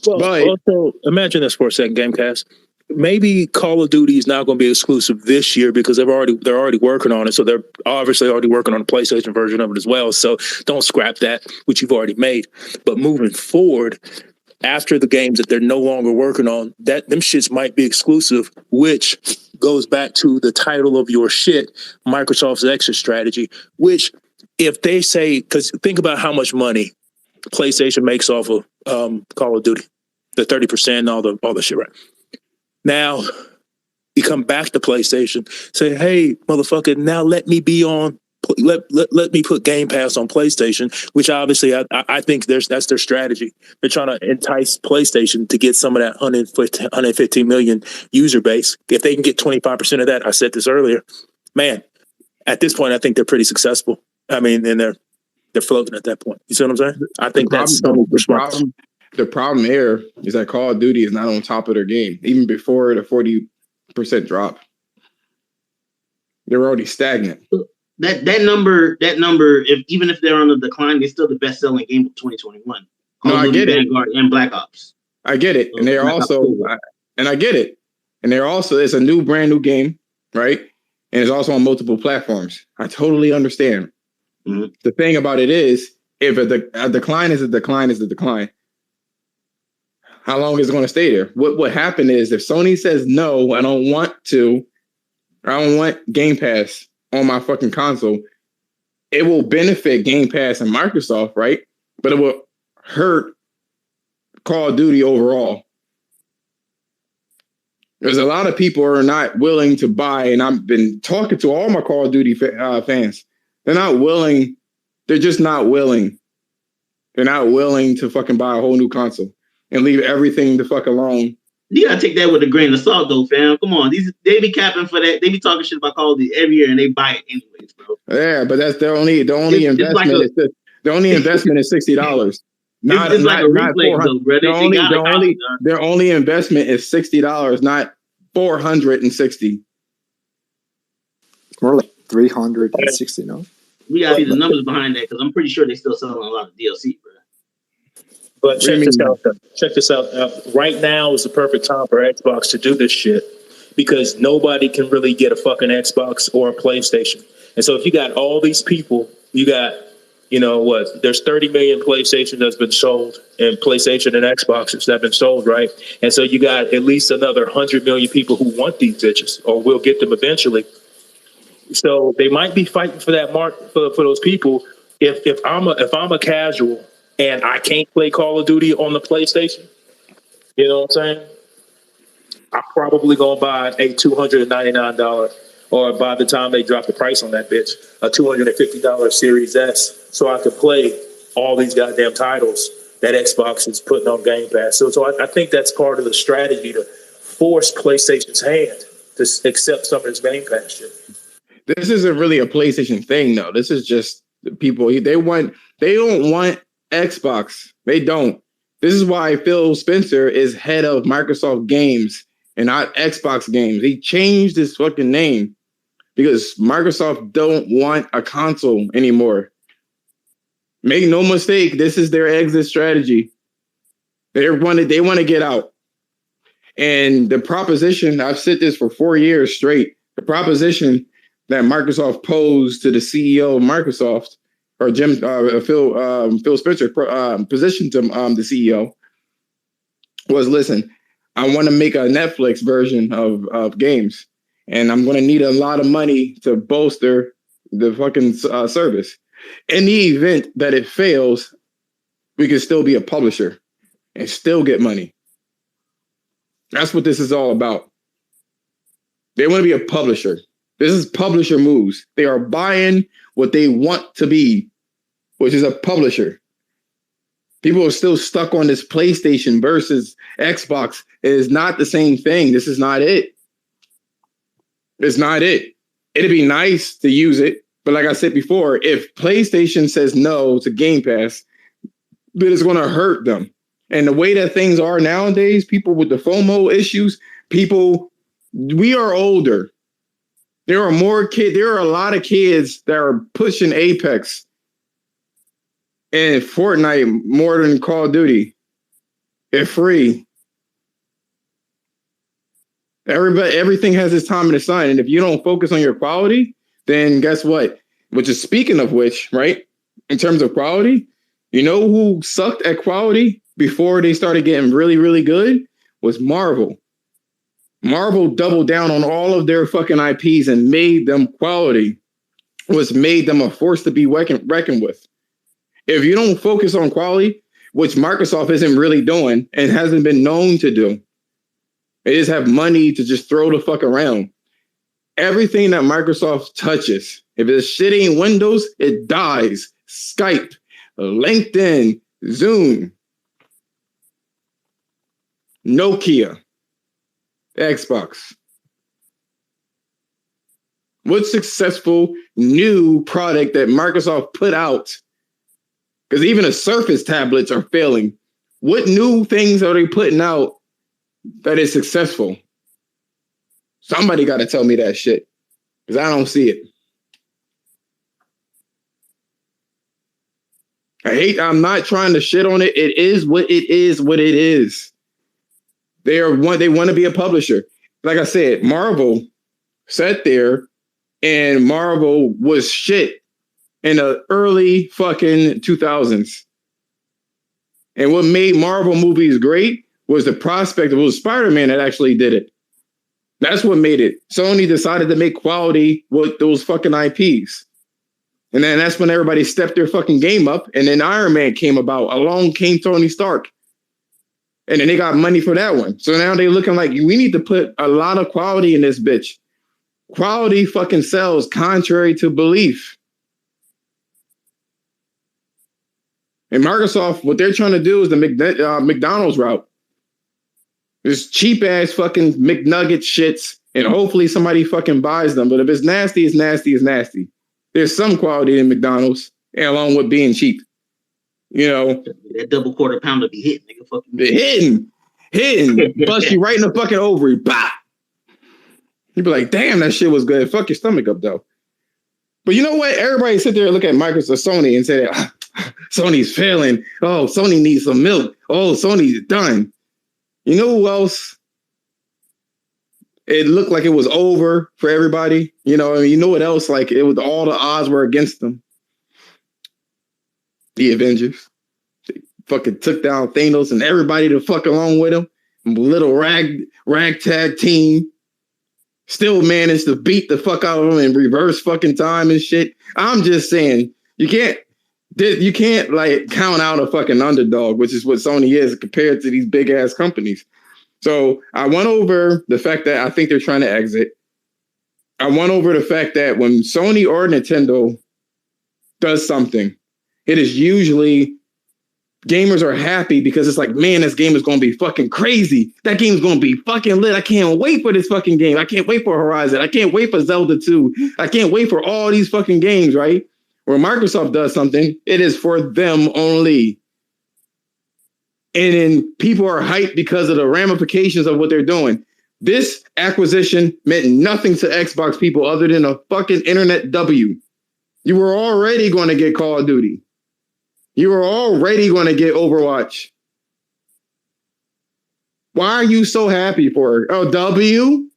Well, but also imagine this for a second, Gamecast. Maybe Call of Duty is not going to be exclusive this year because they're already working on it. So they're obviously already working on the PlayStation version of it as well. So don't scrap that, which you've already made. But moving forward, after the games that they're no longer working on, them shits might be exclusive, which goes back to the title of your shit, Microsoft's exit strategy, which if they say, because think about how much money PlayStation makes off of Call of Duty, the 30% and all the shit, right? Now you come back to PlayStation, say, hey, motherfucker, now let me be on. Let me put Game Pass on PlayStation, which obviously I think that's their strategy. They're trying to entice PlayStation to get some of that 115 million user base. If they can get 25% of that, I said this earlier, man, at this point, I think they're pretty successful. I mean, and they're floating at that point. You see what I'm saying? I think the problem here is that Call of Duty is not on top of their game, even before the 40% drop. They're already stagnant. That number, even if they're on the decline, they're still the best selling game of 2021. No, I get it. Vanguard and Black Ops. I get it, and they're also, and I get it, and they're also, it's a brand new game, right? And it's also on multiple platforms. I totally understand. Mm-hmm. The thing about it is, if a decline is a decline is a decline, how long is it going to stay there? What happened is, if Sony says no, I don't want Game Pass on my fucking console, it will benefit Game Pass and Microsoft, right? But it will hurt Call of Duty overall. There's a lot of people who are not willing to buy, and I've been talking to all my Call of Duty fans. They're not willing. They're just not willing. They're not willing to fucking buy a whole new console and leave everything the fuck alone. You gotta take that with a grain of salt, though, fam. Come on, they be capping for that. They be talking shit about Call of Duty every year, and they buy it anyways, bro. Yeah, but that's their only investment. The only investment is $60. Not it's like a replay, though, bro. Their only investment is $60, not $460. More like $360, no? We gotta see the numbers behind that, because I'm pretty sure they're still selling a lot of DLC, bro. But check this out. Check this out. Right now is the perfect time for Xbox to do this shit, because nobody can really get a fucking Xbox or a PlayStation. And so if you got all these people, you got, there's 30 million PlayStation that's been sold, and PlayStation and Xboxes that have been sold, right? And so you got at least another 100 million people who want these bitches or will get them eventually. So they might be fighting for that mark for those people. If I'm a casual and I can't play Call of Duty on the PlayStation, you know what I'm saying? I'm probably gonna buy a $299, or by the time they drop the price on that bitch, a $250 Series S, so I could play all these goddamn titles that Xbox is putting on Game Pass. So I think that's part of the strategy to force PlayStation's hand to accept some of this Game Pass shit. This isn't really a PlayStation thing, though. This is just people. They don't want Xbox. They don't. This is why Phil Spencer is head of Microsoft Games and not Xbox Games. He changed his fucking name because Microsoft don't want a console anymore. Make no mistake, this is their exit strategy. They want to get out. And the proposition, I've said this for 4 years straight, the proposition that Microsoft posed to the CEO of Microsoft, or Phil Spencer positioned to the CEO, was, listen, I want to make a Netflix version of games, and I'm going to need a lot of money to bolster the fucking service. In the event that it fails, we can still be a publisher and still get money. That's what this is all about. They want to be a publisher. This is publisher moves. They are buying what they want to be, which is a publisher. People are still stuck on this PlayStation versus Xbox. It is not the same thing. This is not it. It's not it. It'd be nice to use it. But like I said before, if PlayStation says no to Game Pass, then it's going to hurt them. And the way that things are nowadays, people with the FOMO issues, we are older. There are more kids. There are a lot of kids that are pushing Apex and Fortnite more than Call of Duty. It's free. Everything has its time in the sun. And if you don't focus on your quality, then guess what? Which is, speaking of which, right? In terms of quality, you know who sucked at quality before they started getting really, really good? Was Marvel. Marvel doubled down on all of their fucking IPs and made them quality. Made them a force to be reckoned with. If you don't focus on quality, which Microsoft isn't really doing and hasn't been known to do, they just have money to just throw the fuck around. Everything that Microsoft touches, if it's shit ain't Windows, it dies. Skype, LinkedIn, Zoom, Nokia, Xbox. What successful new product that Microsoft put out? Because even the Surface tablets are failing. What new things are they putting out that is successful? Somebody got to tell me that shit, because I don't see it. I'm not trying to shit on it. It is what it is. They want to be a publisher. Like I said, Marvel sat there and Marvel was shit in the early fucking 2000s. And what made Marvel movies great was the prospect of, it was Spider-Man that actually did it. That's what made it. Sony decided to make quality with those fucking IPs. And then that's when everybody stepped their fucking game up. And then Iron Man came about. Along came Tony Stark. And then they got money for that one. So now they're looking like, we need to put a lot of quality in this bitch. Quality fucking sells, contrary to belief. And Microsoft, what they're trying to do is the McDonald's route. There's cheap ass fucking McNugget shits, and hopefully somebody fucking buys them. But if it's nasty, it's nasty, it's nasty. There's some quality in McDonald's, and along with being cheap. You know, that double quarter pounder be hitting, nigga. Fucking hitting, bust you right in the fucking ovary. Bah! You'd be like, damn, that shit was good. Fuck your stomach up though. But you know what? Everybody sit there and look at Microsoft, Sony, and say, Sony's failing. Oh, Sony needs some milk. Oh, Sony's done. You know who else? It looked like it was over for everybody. You know, you know what else? Like, it was, all the odds were against them. The Avengers. They fucking took down Thanos and everybody to fuck along with him. Little ragtag team. Still managed to beat the fuck out of them in reverse fucking time and shit. I'm just saying, you can't like count out a fucking underdog, which is what Sony is compared to these big ass companies. So I went over the fact that I think they're trying to exit. I went over the fact that when Sony or Nintendo does something, it is usually gamers are happy because it's like, man, this game is going to be fucking crazy. That game is going to be fucking lit. I can't wait for this fucking game. I can't wait for Horizon. I can't wait for Zelda 2. I can't wait for all these fucking games, right? Where Microsoft does something, it is for them only. And then people are hyped because of the ramifications of what they're doing. This acquisition meant nothing to Xbox people other than a fucking internet W. You were already going to get Call of Duty. You were already going to get Overwatch. Why are you so happy for it? Oh, W?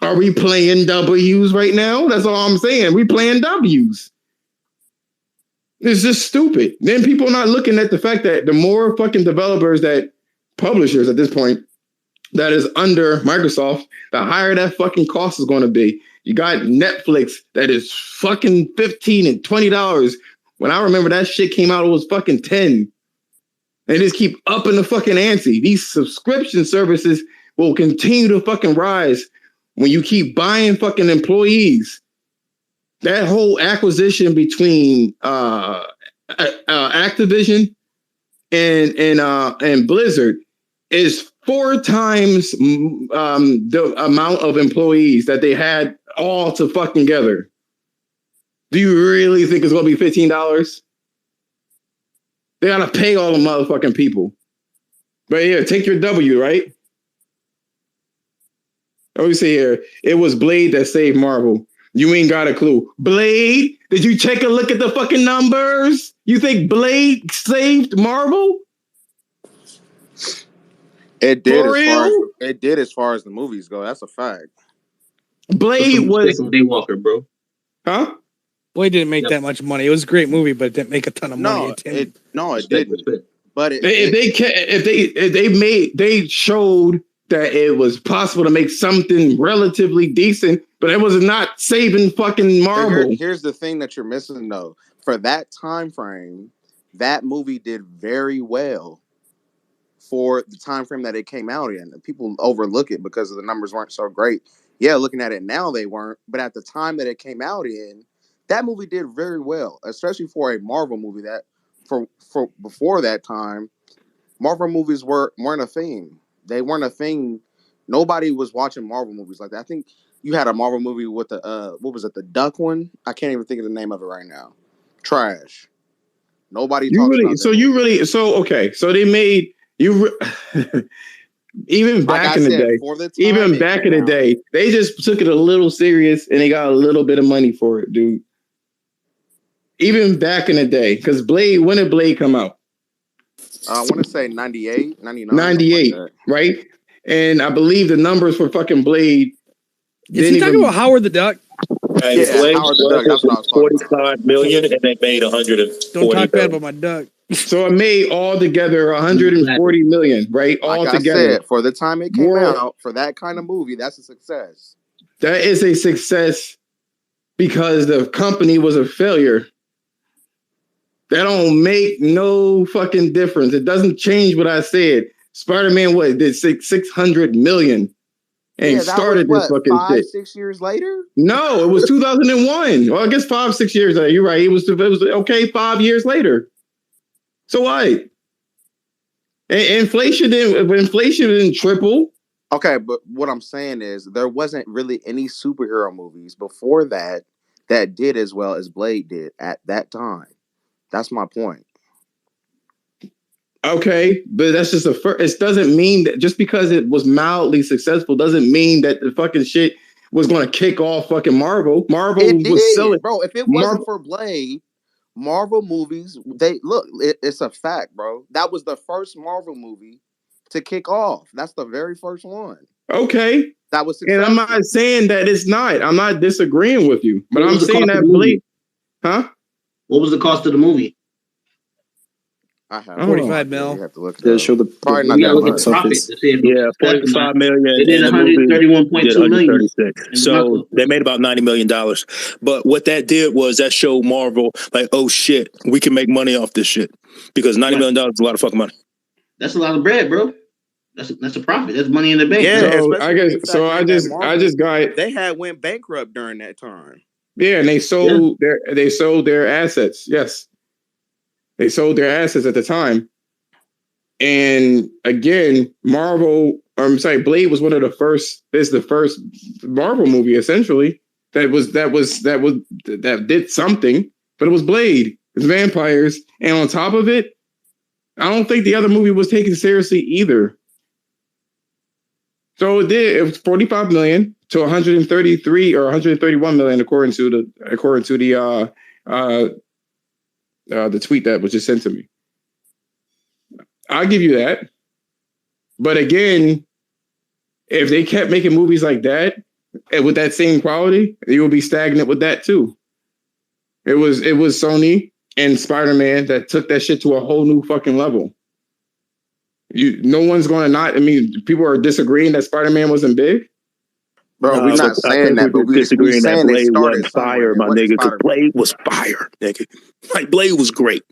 Are we playing W's right now? That's all I'm saying. We playing W's. It's just stupid. Then people are not looking at the fact that the more fucking developers that publishers at this point that is under Microsoft, the higher that fucking cost is going to be. You got Netflix that is fucking $15 and $20. When I remember that shit came out, it was fucking 10. They just keep upping the fucking ante. These subscription services will continue to fucking rise when you keep buying fucking employees. That whole acquisition between Activision and Blizzard is 4 times the amount of employees that they had all to fucking together. Do you really think it's going to be $15? They got to pay all the motherfucking people. But here, take your W, right? Let me see here. It was Blade that saved Marvel. You ain't got a clue. Blade? Did you take a look at the fucking numbers? You think Blade saved Marvel? It did as far as the movies go. That's a fact. Blade was Daywalker, bro. Huh? Blade didn't make that much money. It was a great movie, but it didn't make a ton of money. It didn't. But they showed that it was possible to make something relatively decent, but it was not saving fucking Marvel. Here's the thing that you're missing, though. For that time frame, that movie did very well for the time frame that it came out in. People overlook it because the numbers weren't so great. Yeah, looking at it now, they weren't. But at the time that it came out in, that movie did very well, especially for a Marvel movie. That for before that time, Marvel movies weren't a thing. They weren't a thing. Nobody was watching Marvel movies like that. I think you had a Marvel movie with the what was it, the duck one? I can't even think of the name of it right now. Trash. Nobody talks about that. So they made you even back in the day. Even back in the day, they just took it a little serious and they got a little bit of money for it, dude. Even back in the day, because Blade, when did Blade come out? I want to say 98, 99. 98, like right? And I believe the numbers for fucking Blade. Is he talking about Howard the Duck? Yeah, Howard the Duck. That's what I was talking about. 45 million, and they made 140. Don't talk bad about my duck. So it made all together 140 million, right? All together. I said, for the time it came out, for that kind of movie, that's a success. That is a success because the company was a failure. That don't make no fucking difference. It doesn't change what I said. Spider-Man did 600 million and started this fucking 5-6 years later? No, it was 2001. Well, I guess 5-6 years later. You're right. It was okay 5 years later. So what? Inflation didn't triple. Okay, but what I'm saying is there wasn't really any superhero movies before that did as well as Blade did at that time. That's my point. Okay, but that's just it doesn't mean that just because it was mildly successful doesn't mean that the fucking shit was going to kick off fucking Marvel. Marvel was selling, bro. If it wasn't for Blade, Marvel movies, it's a fact, bro. That was the first Marvel movie to kick off. That's the very first one. Okay, that was successful. And I'm not saying that it's not. I'm not disagreeing with you, but I'm saying that Blade, huh? What was the cost of the movie? I have 45 mil. You have to look at They show the probably not that much. Yeah, 45 million. They did 131.2 million. So they made about $90 million. But what that did was that showed Marvel like, oh shit, we can make money off this shit because $90 million is a lot of fucking money. That's a lot of bread, bro. That's a profit. That's money in the bank. Yeah, so I just got. They had went bankrupt during that time. Yeah, and they sold their assets. Yes. They sold their assets at the time. And again, Blade was one of the first. It's the first Marvel movie essentially that did something, but it was Blade. It's vampires, and on top of it, I don't think the other movie was taken seriously either. So it did. It was 45 million to 133 or 131 million according to the the tweet that was just sent to me. I'll give you that. But again, if they kept making movies like that and with that same quality, you would be stagnant with that too. It was Sony and Spider-Man that took that shit to a whole new fucking level. No one's going to not. I mean, people are disagreeing that Spider-Man wasn't big. Bro, we're not saying that, but we're saying Blade it started wasn't fire, my nigga. Because Blade was fire, nigga. Like Blade was great.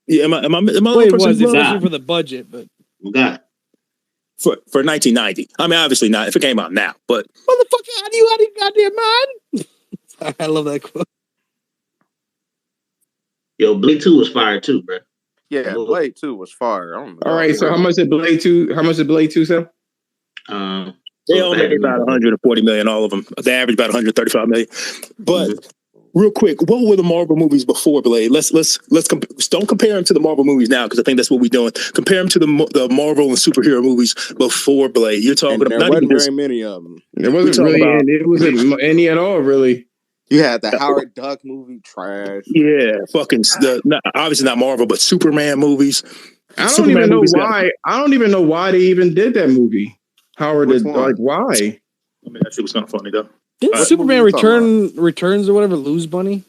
Yeah, am I Blade was especially for the budget, but for 1990. I mean, obviously not if it came out now, but motherfucker, how do you goddamn mind? I love that quote. Yo, Blade 2 was fire too, bro. Yeah, Blade 2 was fire. All right, so how much did Blade 2 sell? They all made about 140 million, all of them. They average about 135 million. But real quick, what were the Marvel movies before Blade? Let's don't compare them to the Marvel movies now, because I think that's what we're doing. Compare them to the Marvel and superhero movies before Blade. You're talking about there wasn't very many of them. There wasn't any at all, really. You had the Howard Duck movie, trash. Yeah, fucking obviously not Marvel, but Superman movies. I don't even know why they even did that movie. Howard did, like, why? I mean, that shit was kind of funny though. Didn't Superman Returns or whatever lose money?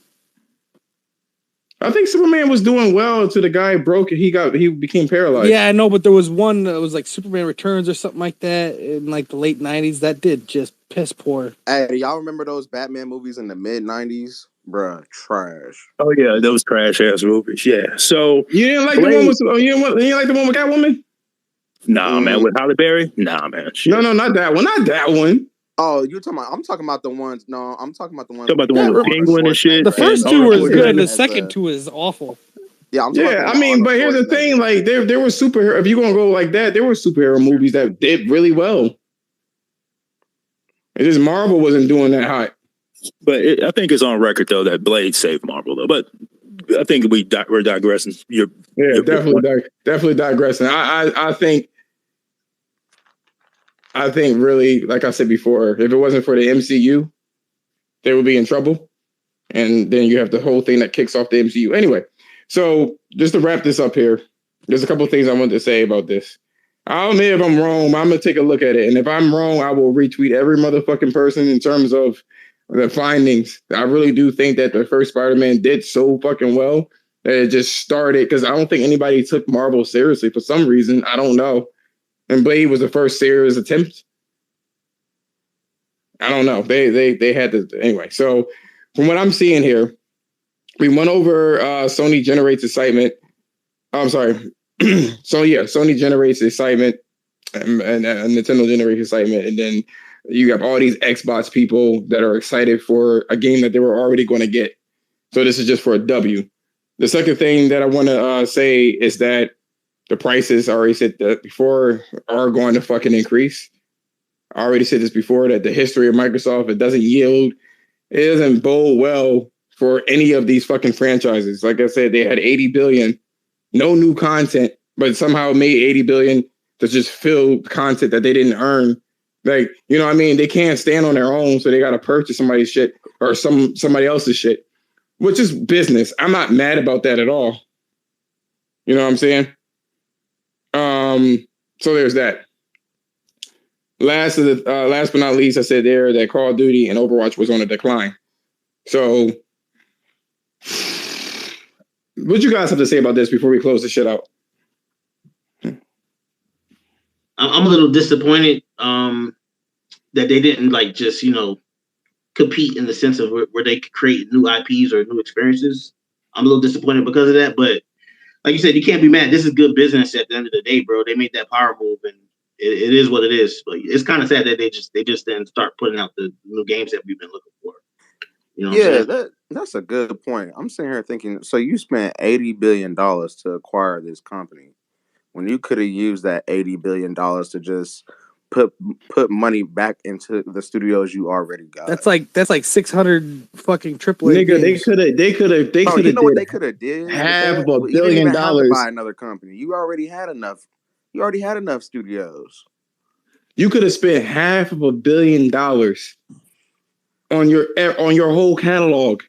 I think Superman was doing well until the guy broke and he became paralyzed. Yeah, I know, but there was one that was like Superman Returns or something like that in like the late 90s that did just piss poor. Hey, do y'all remember those Batman movies in the mid 90s? Bruh, trash. Oh yeah, those trash ass movies. Yeah. So you didn't like the one with Catwoman? Nah, man, with Halle Berry? Nah, man. Shit. No, not that one. Not that one. Oh, you're talking about? I'm talking about the ones. No, I'm talking about the ones. Talking about the one with Penguin and shit. The first two were good. The second two is awful. Yeah, I mean, but here's the thing: like, there were superhero. If you're gonna go like that, there were superhero movies that did really well. It just Marvel wasn't doing that hot. But I think it's on record though that Blade saved Marvel though. But I think we're digressing. Definitely digressing. I think really, like I said before, if it wasn't for the MCU, they would be in trouble. And then you have the whole thing that kicks off the MCU. Anyway, so just to wrap this up here, there's a couple of things I wanted to say about this. I'll admit if I'm wrong, I'm going to take a look at it. And if I'm wrong, I will retweet every motherfucking person in terms of the findings. I really do think that the first Spider-Man did so fucking well that it just started, because I don't think anybody took Marvel seriously for some reason. I don't know. And Blade was the first serious attempt. I don't know. They had to anyway. So from what I'm seeing here, we went over Sony generates excitement. I'm sorry. Sony generates excitement and Nintendo generates excitement. And then you have all these Xbox people that are excited for a game that they were already going to get. So this is just for a W. The second thing that I want to say is that the prices, I already said that before, are going to fucking increase. I already said this before, that the history of Microsoft, it doesn't bode well for any of these fucking franchises. Like I said, they had 80 billion, no new content, but somehow made 80 billion to just fill content that they didn't earn. Like, you know what I mean? They can't stand on their own, so they got to purchase somebody's shit or somebody else's shit, which is business. I'm not mad about that at all. You know what I'm saying? So there's that. Last but not least, I said there that Call of Duty and Overwatch was on a decline. So what you guys have to say about this before we close the shit out? I'm a little disappointed that they didn't like just, compete in the sense of where they could create new IPs or new experiences. I'm a little disappointed because of that, but like you said, you can't be mad. This is good business at the end of the day, bro. They made that power move, and it is what it is. But it's kind of sad that they just didn't start putting out the new games that we've been looking for. You know that's a good point. I'm sitting here thinking, so you spent $80 billion to acquire this company when you could have used that $80 billion to just put money back into the studios you already got. That's like 600 fucking AAA nigga, games. They could have. You know what they could have did? $500 million. You didn't even have to buy another company. You already had enough. You already had enough studios. You could have spent $500 million on your whole catalog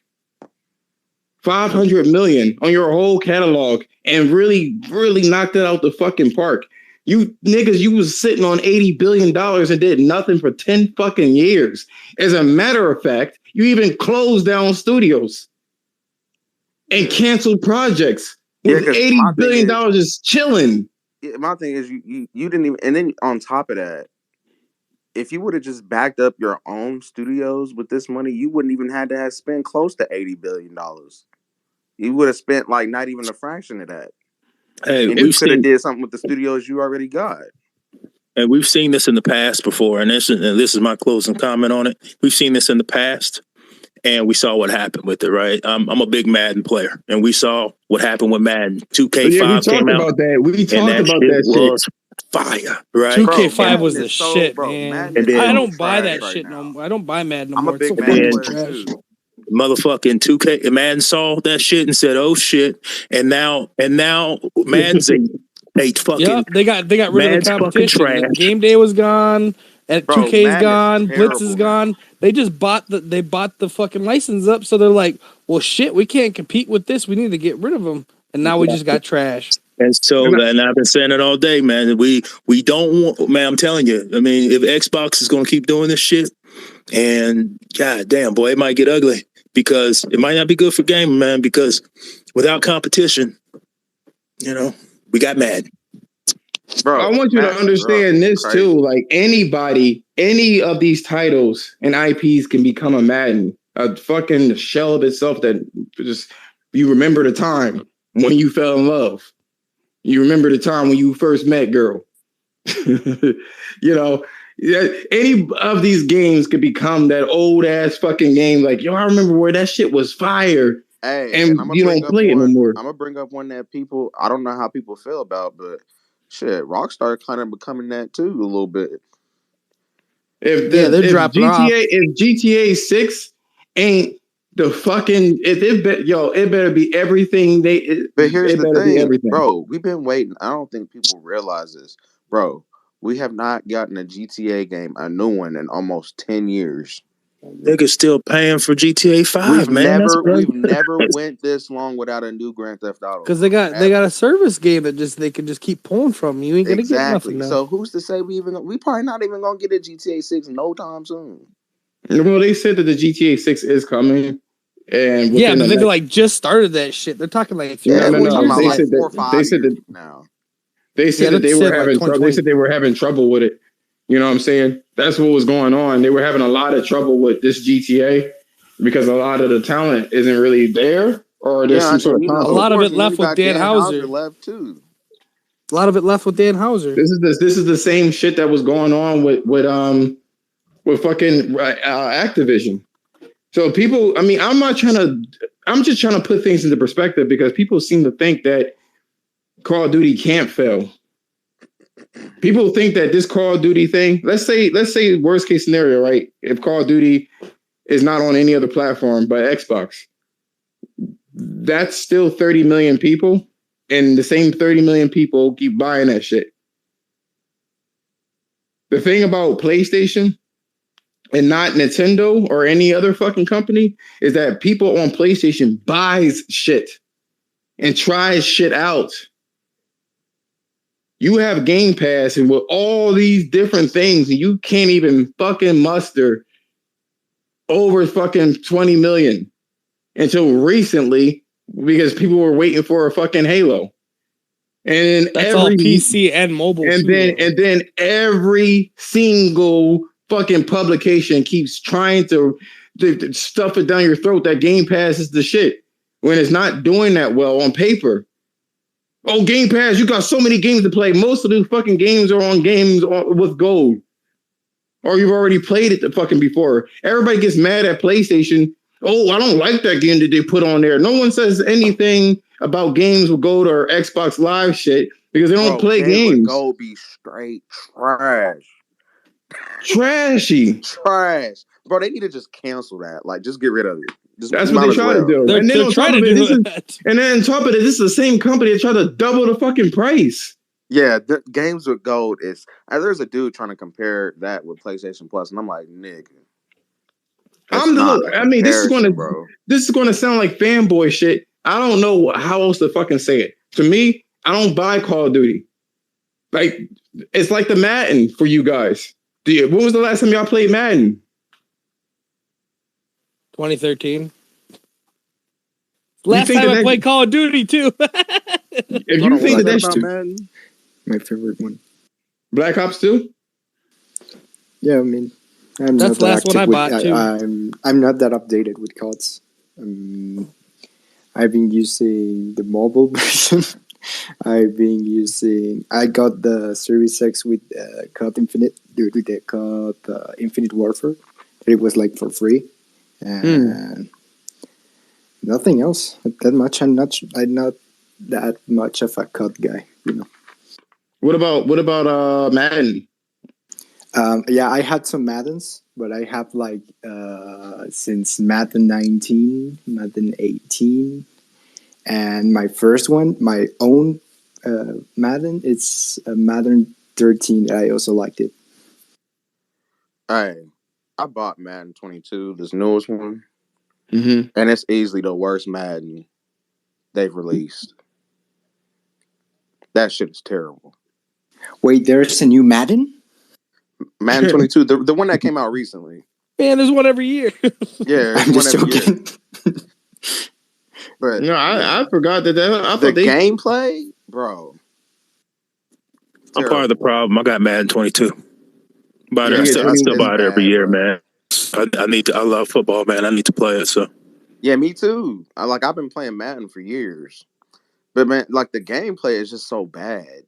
$500 million on your whole catalog and really, really knocked it out the fucking park. You niggas, you was sitting on $80 billion and did nothing for 10 fucking years. As a matter of fact, you even closed down studios and canceled projects with $80 billion just chilling. My thing is you didn't even, and then on top of that, if you would have just backed up your own studios with this money, you wouldn't even have to have spent close to $80 billion. You would have spent like not even a fraction of that. Hey, and you could have did something with the studios you already got. And we've seen this in the past before, and this is my closing comment on it. We've seen this in the past, and we saw what happened with it, right? I'm a big Madden player, and we saw what happened with Madden. 2K5 came out. About that. We talked about that shit. Fire, right? 2K5 was the shit, bro, man. And I don't buy that shit no more. I don't buy Madden no more. I'm a big Madden player too. Motherfucking 2K Madden saw that shit and said, "Oh shit!" And now Madden's ate fucking. Yep, they got rid Madden's of the competition. Trash. Game Day was gone, and 2K's gone. Blitz is gone. Man. They just bought the fucking license up, so they're like, "Well, shit, we can't compete with this. We need to get rid of them." And now we just got trash. And so, and I've been saying it all day, man. We don't want, man. I'm telling you. I mean, if Xbox is going to keep doing this shit, and god damn, boy, it might get ugly. Because it might not be good for gaming, man, because without competition, we got mad. Bro, I want you to understand this too. Like any of these titles and IPs can become a Madden, a fucking shell of itself that just, you remember the time when you fell in love. You remember the time when you first met girl. Any of these games could become that old ass fucking game. Like, yo, I remember where that shit was fire. Hey, and you don't play it no more. I'm gonna bring up one that I don't know how people feel about, but shit, Rockstar kind of becoming that too a little bit. They're dropping off. If GTA 6 ain't the fucking it better be everything But here's the thing, bro. We've been waiting. I don't think people realize this, bro. We have not gotten a GTA game, a new one, in almost 10 years. Niggas still paying for GTA 5, man. We've never went this long without a new Grand Theft Auto. Because they got a service game that they can just keep pulling from. You ain't gonna get nothing now. So who's to say we probably not even gonna get a GTA 6 no time soon. Well, they said that the GTA 6 is coming. And but they've like just started that shit. They're talking like They said that now. They said that they were having trouble. They said they were having trouble with it. You know what I'm saying? That's what was going on. They were having a lot of trouble with this GTA because a lot of the talent isn't really there, or there's some sort of conflict. A lot of it left with Dan Houser. Left too. A lot of it left with Dan Houser. This is the same shit that was going on with fucking Activision. So people, I mean, I'm just trying to put things into perspective because people seem to think that Call of Duty can't fail. People think that this Call of Duty thing, let's say worst case scenario, right? If Call of Duty is not on any other platform but Xbox, that's still 30 million people, and the same 30 million people keep buying that shit. The thing about PlayStation and not Nintendo or any other fucking company is that people on PlayStation buys shit and tries shit out. You have Game Pass and with all these different things, and you can't even fucking muster over fucking 20 million until recently because people were waiting for a fucking Halo. And that's all PC and mobile. And then every single fucking publication keeps trying to stuff it down your throat that Game Pass is the shit when it's not doing that well on paper. Oh, Game Pass, you got so many games to play. Most of these fucking games are on games with gold. Or you've already played it fucking before. Everybody gets mad at PlayStation. Oh, I don't like that game that they put on there. No one says anything about games with gold or Xbox Live shit because they don't play games. With gold be straight trash. Trashy. Trash. Bro, they need to just cancel that. Like, just get rid of it. That's what they try to do. And then on top of it, and then on top of it, this is the same company that tried to double the fucking price. Yeah, the games with gold is. There's a dude trying to compare that with PlayStation Plus, and I'm like, nigga. This is gonna sound like fanboy shit. I don't know how else to fucking say it. To me, I don't buy Call of Duty. Like, it's like the Madden for you guys. When was the last time y'all played Madden? 2013. Last time I played Call of Duty too. If you think that that's Madden, my favorite one. Black Ops 2? Yeah, I mean, that's the last one I bought too. I'm not that updated with CODs. I've been using the mobile version. I got the Series X with COD Infinite, with the COD Infinite Warfare. It was like for free, and nothing else that much. I'm not that much of a COD guy, you know. What about Madden? Yeah, I had some Maddens, but I have like since Madden 19, Madden 18, and my first one, my own Madden, it's Madden 13. I also liked it. I bought Madden 22, this newest one, and it's easily the worst Madden they've released. That shit is terrible. Wait, there's a new Madden? Madden 22, the one that came out recently. Man, there's one every year. Yeah, I'm just joking. But I forgot that. Gameplay, bro. I'm part of the problem. I got Madden 22. But I still buy it every year, man. I love football, man. I need to play it. So yeah, me too. I've been playing Madden for years, but man, like the gameplay is just so bad.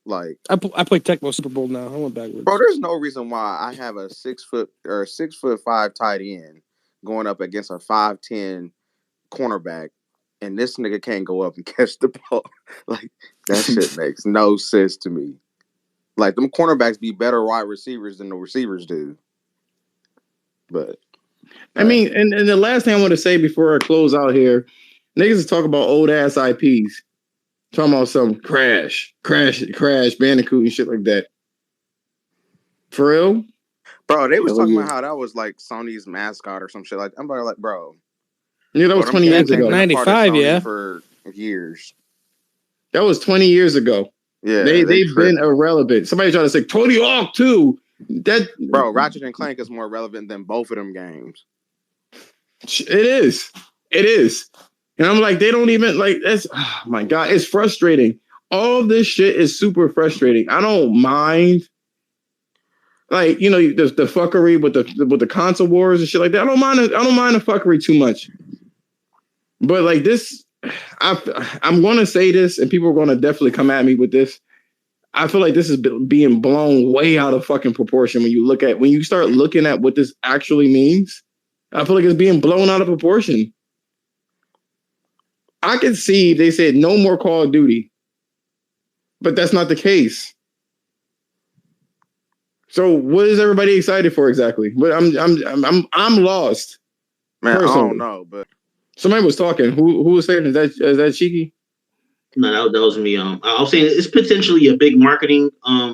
Like I play Tecmo Super Bowl now. I went backwards. Bro, there's no reason why I have a 6'5" tight end going up against a 5'10" cornerback, and this nigga can't go up and catch the ball. Like, that shit makes no sense to me. Like, them cornerbacks be better wide receivers than the receivers do. But I mean, and the last thing I want to say before I close out here, niggas is talking about old ass IPs. Talking about some Crash, Bandicoot and shit like that. For real? Bro, they was talking about how that was like Sony's mascot or some shit like that. I'm like, bro. Yeah, that was 20 years ago. 95, yeah. For years. That was 20 years ago. Yeah. They've been irrelevant. Somebody tried to say Tony Hawk 2. Bro, Ratchet and Clank is more relevant than both of them games. It is. And I'm like, they don't even that's, oh my God, it's frustrating. All this shit is super frustrating. I don't mind, like, you know, the fuckery with the console wars and shit like that. I don't mind the fuckery too much. But like this, I'm going to say this, and people are going to definitely come at me with this. I feel like this is being blown way out of fucking proportion when you start looking at what this actually means. I feel like it's being blown out of proportion. I could see if they said no more Call of Duty, but that's not the case. So what is everybody excited for exactly? But I'm lost. Man, personally. I don't know, but somebody was talking. Who was saying is that Cheeky? No, that was me. I was saying it's potentially a big marketing, a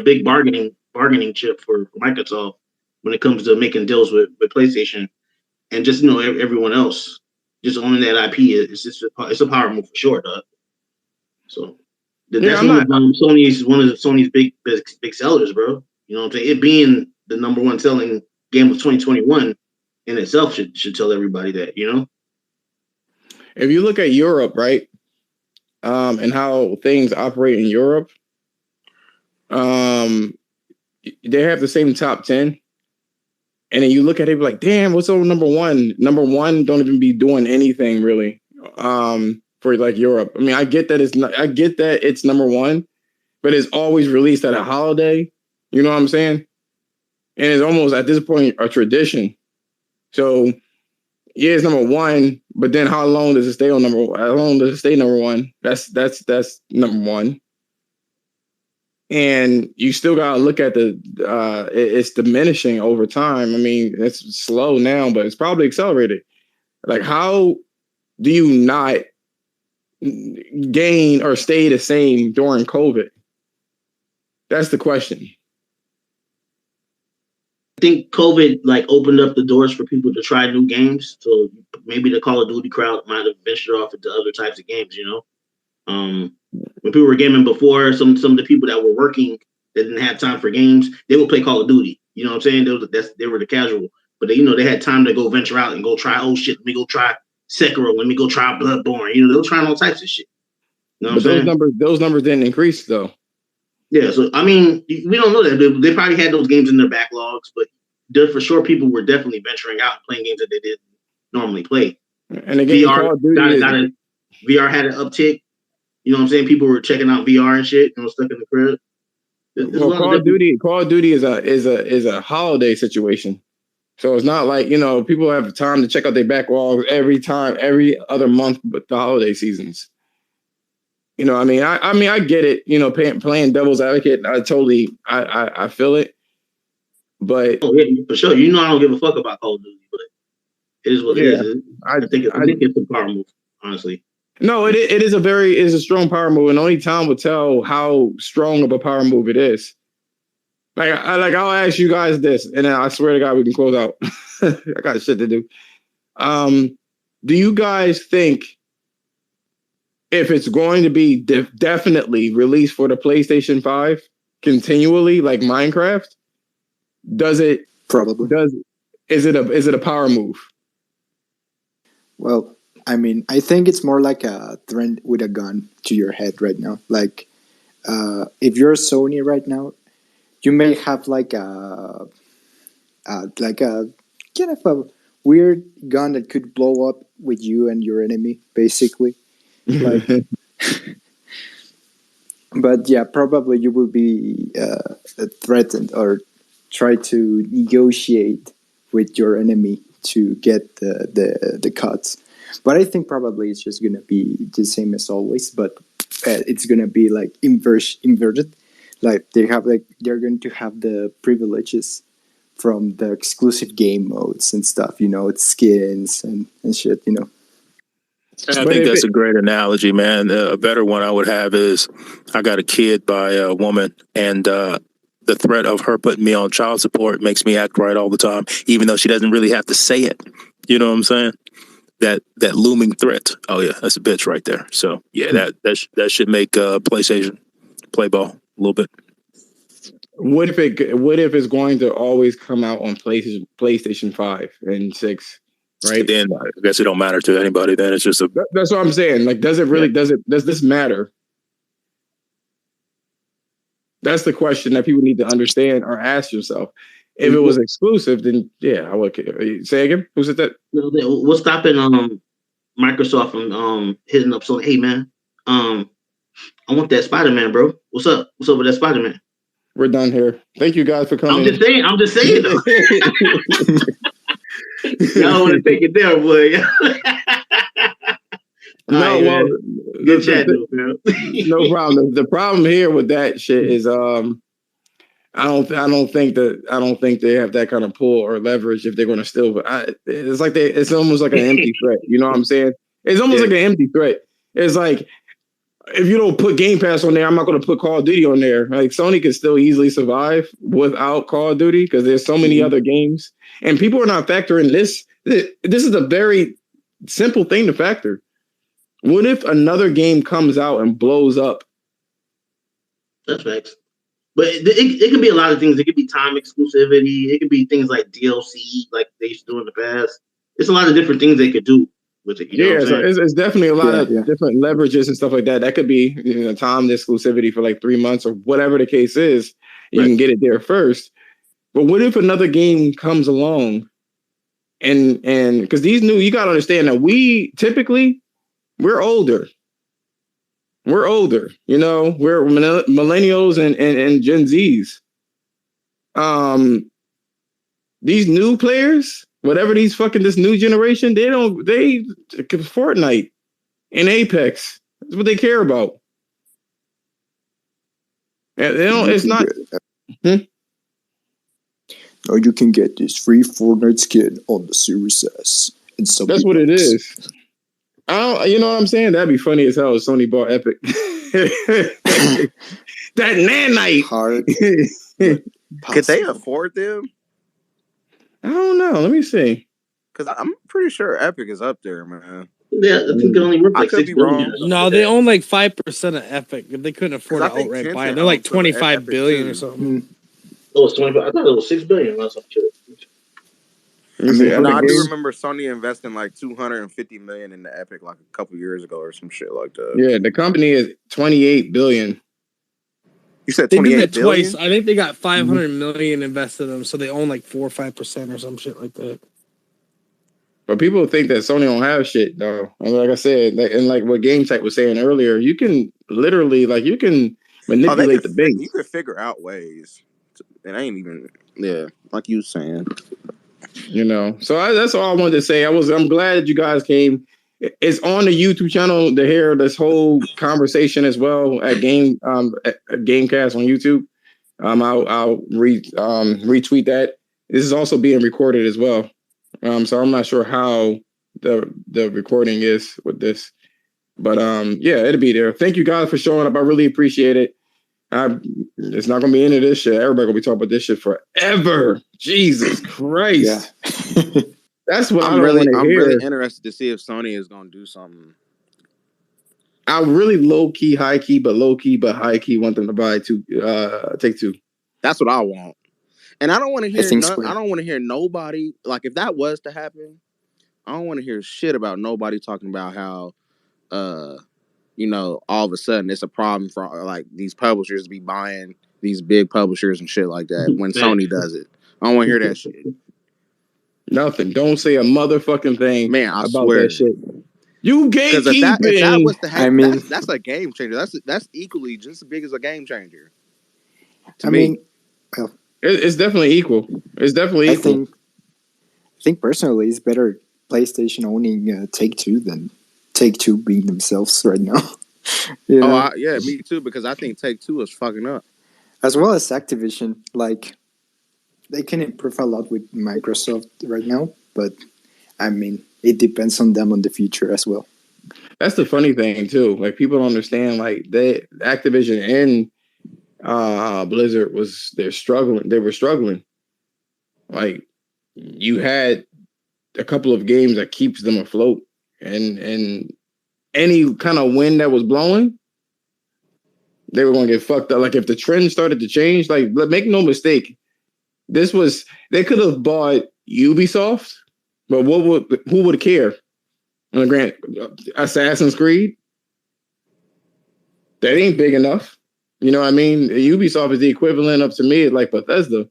big bargaining chip for Microsoft when it comes to making deals with PlayStation and just everyone else. Just owning that IP it's a power move for sure, dog. So that's one of Sony's big sellers, bro. You know what I'm saying? It being the number one selling game of 2021 in itself should tell everybody that, you know. If you look at Europe, right, and how things operate in Europe, they have the same top 10. And then you look at it like, damn, what's over number one? Number one don't even be doing anything really for like Europe. I mean, I get that it's number one, but it's always released at a holiday. You know what I'm saying? And it's almost at this point a tradition. So yeah, it's number one, but then how long does it stay on number one? How long does it stay number one? That's number one. And you still gotta look at it's diminishing over time. I mean, it's slow now, but it's probably accelerated. Like, how do you not gain or stay the same during COVID? That's the question. think COVID like opened up the doors for people to try new games. So maybe the Call of Duty crowd might have ventured off into other types of games. When people were gaming before, some of the people that were working that didn't have time for games, they would play Call of Duty. You know what I'm saying? They were the casual, but they had time to go venture out and go try. Oh shit, let me go try Sekiro. Let me go try Bloodborne. They were trying all types of shit. You know what I'm saying? Those numbers didn't increase though. Yeah, so I mean, we don't know that. They probably had those games in their backlogs, but for sure, people were definitely venturing out and playing games that they didn't normally play. And again, VR had an uptick. You know what I'm saying? People were checking out VR and shit. Stuck in the crib. Call of Duty is a holiday situation, so it's not like people have time to check out their backlogs every other month, but the holiday seasons. I mean, I get it. Playing devil's advocate, I feel it. But for sure, I don't give a fuck about Call of Duty, but it is what it is. I think it's a power move, honestly. No, it is a strong power move, and only time will tell how strong of a power move it is. I'll ask you guys this, and then I swear to God we can close out. I got shit to do. Do you guys think if it's going to be definitely released for the PlayStation 5 continually, like Minecraft, is it a power move? Well, I mean, I think it's more like a threat with a gun to your head right now. Like, if you're Sony right now, you may have like a kind of a weird gun that could blow up with you and your enemy, basically. Like, but yeah, probably you will be threatened or try to negotiate with your enemy to get the cuts. But I think probably it's just gonna be the same as always, but it's gonna be like inverted. Like they're going to have the privileges from the exclusive game modes and stuff. It's skins and shit. I think that's a great analogy, man. A better one I would have is I got a kid by a woman, and the threat of her putting me on child support makes me act right all the time, even though she doesn't really have to say it. You know what I'm saying? That looming threat. Oh yeah, that's a bitch right there. So yeah, that should make PlayStation play ball a little bit. What if it's going to always come out on PlayStation 5 and 6? Right. Then I guess it don't matter to anybody. Then it's just that's what I'm saying. Like, does it really? Does this matter? That's the question that people need to understand or ask yourself. If it was exclusive, then I would. Say again. Who said that? What's stopping Microsoft from hitting up Sony? Hey man, I want that Spider-Man, bro. What's up? What's up with that Spider-Man? We're done here. Thank you guys for coming. I'm just saying though. Y'all want to take it there, boy. Good chat, no problem. The problem here with that shit is I don't think they have that kind of pull or leverage if they're going to steal. But it's almost like an empty threat. You know what I'm saying? It's almost like an empty threat. It's like, if you don't put Game Pass on there, I'm not going to put Call of Duty on there. Like, Sony can still easily survive without Call of Duty because there's so many other games, and people are not factoring this. This is a very simple thing to factor. What if another game comes out and blows up? That's facts. But it could be a lot of things. It could be time exclusivity. It could be things like DLC, like they used to do in the past. It's a lot of different things they could do with it. It's definitely a lot of different leverages and stuff like that. That could be time exclusivity for like 3 months or whatever the case is. You can get it there first. But what if another game comes along and because you got to understand that we're older. We're older, we're millennials and Gen Zs. These new players, whatever this new generation, they Fortnite and Apex. That's what they care about. And they don't, it's not. Now you can get this free Fortnite skin on the Series S. That's what it is. You know what I'm saying? That'd be funny as hell if Sony bought Epic. That nanite. Hard. Could they afford them? I don't know. Let me see. Because I'm pretty sure Epic is up there, man. Yeah, I think they only worth like I could $6 be billion. wrong. No, they own like 5% of Epic. If they couldn't afford to I think outright buy it, Tencent they're like owns some of 25 Epic, billion too. or something. Oh, it's 25. I thought it was $6 billion or some shit. Let me see. No, I Epic do Games. remember Sony investing like $250 million into Epic like a couple years ago or some shit like that. Yeah, the company is 28 billion. You said They did 28 that billion? twice. I think they got 500 million invested in them, so they own like 4 or 5% or some shit like that. But people think that Sony don't have shit though. And like I said, like what GameTech was saying earlier, you can literally you can manipulate the base. You could figure out ways. It ain't even like you saying. You know, so that's all I wanted to say. I'm glad that you guys came. It's on the YouTube channel to hear this whole conversation as well at Gamecast on YouTube. I'll retweet that. This is also being recorded as well. So I'm not sure how the recording is with this, but yeah, it'll be there. Thank you guys for showing up. I really appreciate it. It's not gonna be into this shit. Everybody gonna be talking about this shit forever. Jesus Christ. Yeah. That's what I'm really interested to see if Sony is gonna do something. I really low key, high key, but high key want them to buy Take-Two. That's what I want. And I don't want to hear I don't want to hear nobody, like if that was to happen, I don't want to hear shit about nobody talking about how all of a sudden it's a problem for like these publishers to be buying these big publishers and shit like that when Sony does it. I don't want to hear that shit. Nothing. Don't say a motherfucking thing, man. I about swear. That shit. You gatekeeping. If that was to happen, that's a game changer. That's equally just as big as a game changer. To me, it's definitely equal. It's definitely equal. I think personally, it's better PlayStation owning Take-Two than Take-Two being themselves right now. Yeah, me too. Because I think Take-Two is fucking up. As well as Activision, like they can improve a lot with Microsoft right now, but I mean, it depends on them on the future as well. That's the funny thing too. Like people don't understand. Like Activision and Blizzard they're struggling. They were struggling. Like you had a couple of games that keeps them afloat, and any kind of wind that was blowing, they were going to get fucked up. Like if the trend started to change, like make no mistake, they could have bought Ubisoft, but who would care? Grant, Assassin's Creed, that ain't big enough. You know what I mean? Ubisoft is the equivalent of, to me, like Bethesda,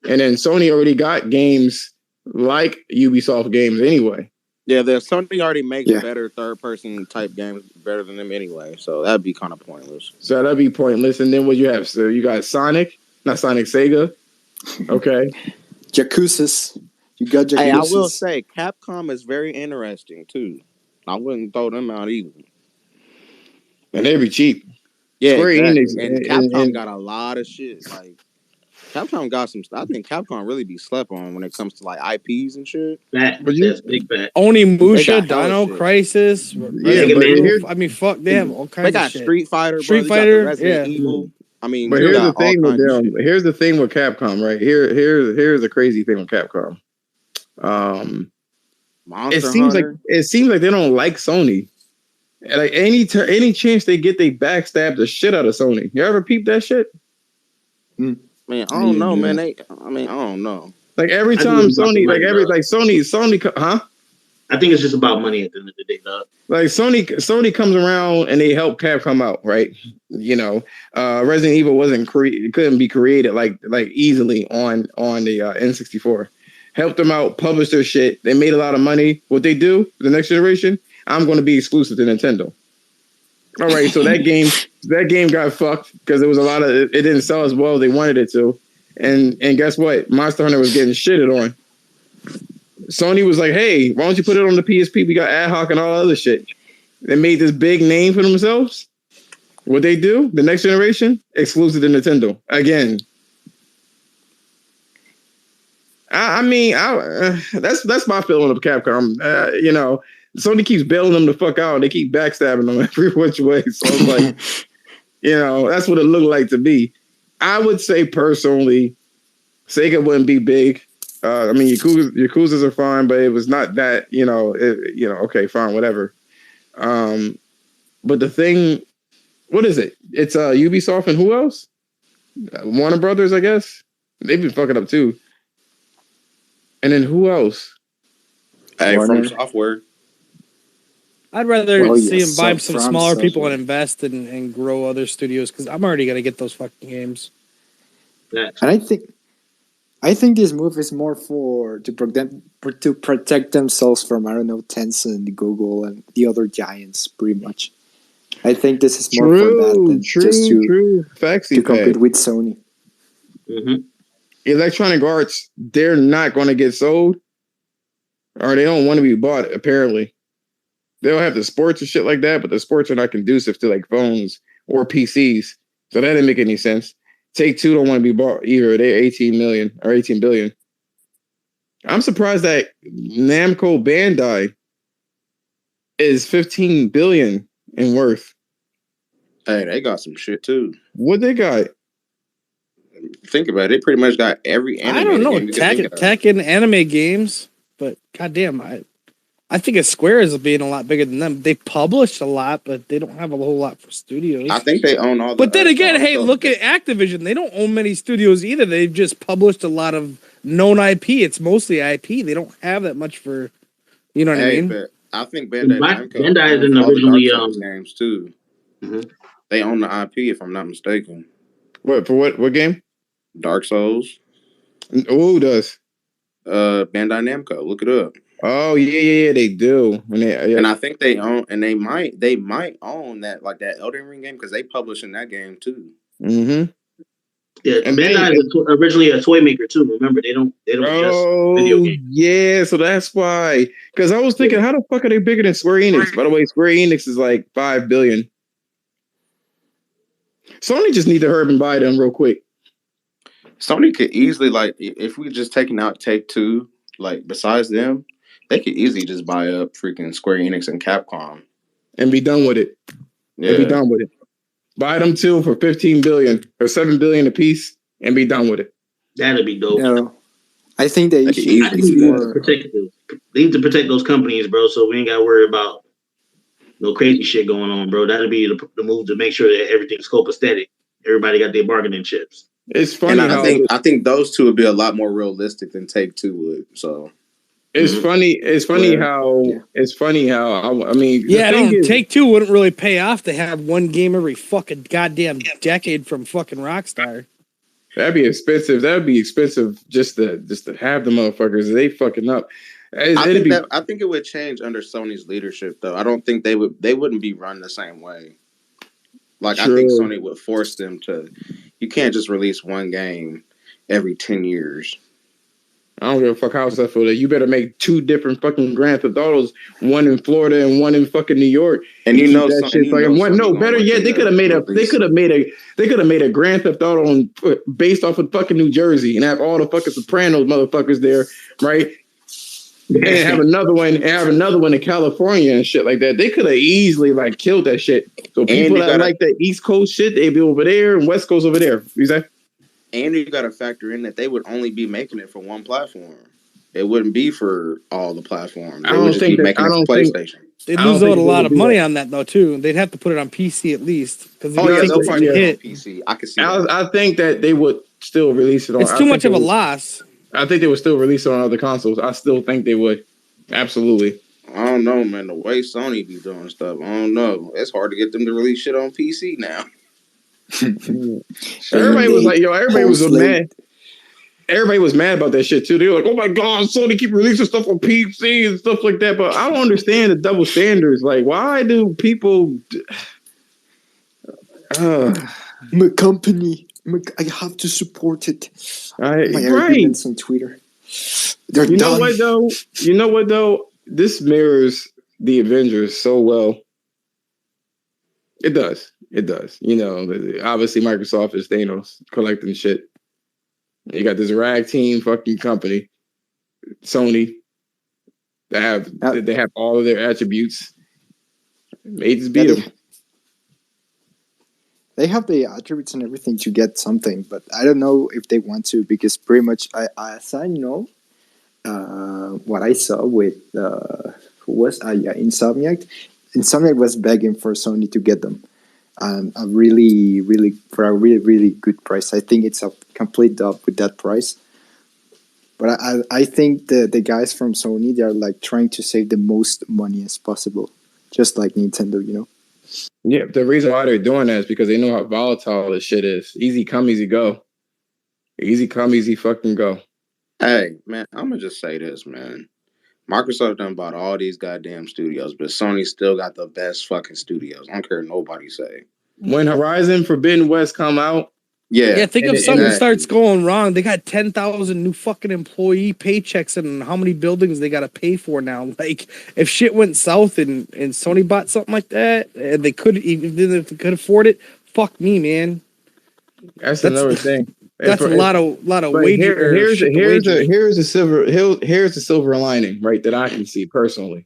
and then Sony already got games like Ubisoft games anyway. Yeah, Sony already makes better third-person type games better than them anyway, so that'd be kind of pointless. And then what you have? So you got Sega. Okay. Yakuza's. You got Yakuza's. Hey, I will say, Capcom is very interesting, too. I wouldn't throw them out either. And they'd be cheap. Yeah, exactly. And Capcom got a lot of shit. Like, Capcom got some stuff. I think Capcom really be slept on when it comes to, like, IPs and shit. That's big fact. Onimusha, Dino Crisis. Yeah, I mean, fuck, they have all kinds of shit. They got Street Fighter, Resident Evil. I mean, but here's the thing with them. Here's the thing with Capcom, right? Here's the crazy thing with Capcom. It seems like they don't like Sony. Like any chance they get, they backstab the shit out of Sony. You ever peep that shit? Man, I don't know, man. I don't know. Like every time Sony, Sony, huh? I think it's just about money at the end of the day, dog. Like Sony comes around and they help Capcom out, right? Resident Evil couldn't be created like easily on the N64. Helped them out, published their shit. They made a lot of money. What they do, the next generation, I'm going to be exclusive to Nintendo. All right, so that game got fucked because there was a lot of it didn't sell as well as they wanted it to, and guess what? Monster Hunter was getting shitted on. Sony was like, "Hey, why don't you put it on the PSP? We got ad hoc and all other shit." They made this big name for themselves. What they do? The next generation, exclusive to Nintendo again. That's my feeling of Capcom. Sony keeps bailing them the fuck out. They keep backstabbing them every which way. So it's like, that's what it looked like to me. I would say personally, Sega wouldn't be big. I mean, Yakuzas are fine, but it was not that. Okay, fine, whatever. But the thing, what is it? It's Ubisoft and who else? Warner Brothers, I guess. They've been fucking up too. And then who else? Hey, Warner. From Software. I'd rather see him buy some From smaller people Software. and invest and grow other studios because I'm already gonna get those fucking games. And I think this move is more to protect themselves from, I don't know, Tencent, Google, and the other giants, pretty much. I think this is more for that than just to compete with Sony. Mm-hmm. Electronic Arts, they're not going to get sold, or they don't want to be bought. Apparently, they'll have the sports and shit like that, but the sports are not conducive to like phones or PCs, so that didn't make any sense. Take-Two don't want to be bought either. They're 18 million or 18 billion. I'm surprised that Namco Bandai is 15 billion in worth. Hey, they got some shit too. What they got? Think about it. They pretty much got every anime. I don't know game you can think of. tech and anime games, but goddamn, I think Square is being a lot bigger than them. They published a lot, but they don't have a whole lot for studios. I think they own all the. But then again, hey, look at Activision. They don't own many studios either. They've just published a lot of known IP. It's mostly IP. They don't have that much for, you know what I mean? But I think Bandai Bandai didn't originally games too. Mm-hmm. They own the IP, if I'm not mistaken. What game? Dark Souls. Who does? Bandai Namco. Look it up. Oh yeah, they do. And I think they own, and they might own that Elden Ring game because they publish in that game too. Mm-hmm. Yeah, and Bandai is originally a toy maker too. Remember, they don't just video games. Yeah, so that's why. Because I was thinking, how the fuck are they bigger than Square Enix? By the way, Square Enix is like 5 billion. Sony just need to hurry and buy them real quick. Sony could easily, if we just taking out Take-Two, besides them, they could easily just buy up freaking Square Enix and Capcom and be done with it. Yeah, and be done with it. Buy them two for 15 billion or 7 billion a piece, and be done with it. That'd be dope. No, I think they should they need to protect those companies, bro. So we ain't got to worry about no crazy shit going on, bro. That'd be the move to make sure that everything's copacetic. Everybody got their bargaining chips. It's funny. And I think those two would be a lot more realistic than Take-Two would. So it's funny. It's funny how. It's funny how. I mean, yeah, Take-Two wouldn't really pay off to have one game every fucking goddamn decade from fucking Rockstar. That'd be expensive. That'd be expensive just to have the motherfuckers. They fucking up. I think it would change under Sony's leadership, though. I don't think they wouldn't be run the same way. I think Sony would force them to. You can't just release one game every 10 years. I don't give a fuck how successful that. You better make 2 different fucking Grand Theft Autos, one in Florida and one in fucking New York. And you know that shit. Better yet, they could have made a Grand Theft Auto based off of fucking New Jersey and have all the fucking Sopranos motherfuckers there, right? And have another one in California and shit like that. They could have easily killed that shit. So people that like that East Coast shit, they be over there and West Coast over there. You say? And you got to factor in that they would only be making it for one platform. It wouldn't be for all the platforms. They would just be making it for PlayStation. They'd lose out a lot of money on that though too. They'd have to put it on PC at least. They'll probably put it on PC. I can see that. I think that they would still release it on. It's too much of a loss. I think they would still release it on other consoles. I still think they would. Absolutely. I don't know, man. The way Sony be doing stuff, I don't know. It's hard to get them to release shit on PC now. Everybody was like, everybody was mad. Everybody was mad about that shit too. They were like, oh my God, Sony keep releasing stuff on PC and stuff like that. But I don't understand the double standards. Why do people... my company... I have to support it. My arguments on Twitter. They're done. You know what though? This mirrors the Avengers so well. It does. Obviously Microsoft is Thanos collecting shit. You got this rag team fucking company, Sony. They have all of their attributes. They just beat them. They have the attributes and everything to get something, but I don't know if they want to because pretty much, as I know, what I saw with who was Insomniac. Insomniac was begging for Sony to get them, a really really good price. I think it's a complete dub with that price. But I think the guys from Sony, they're like trying to save the most money as possible, just like Nintendo, you know. Yeah, the reason why they're doing that is because they know how volatile this shit is. Easy come, easy go. Easy come, easy fucking go. Hey, man, I'm gonna just say this, man. Microsoft done bought all these goddamn studios, but Sony still got the best fucking studios. I don't care what nobody say. When Horizon Forbidden West come out, yeah, think if something starts going wrong, they got 10,000 new fucking employee paychecks and how many buildings they got to pay for now. Like, if shit went south and Sony bought something like that, and they could, even if they could afford it, fuck me, man. That's another thing. That's a lot of wages. Here's the silver lining, right? That I can see personally.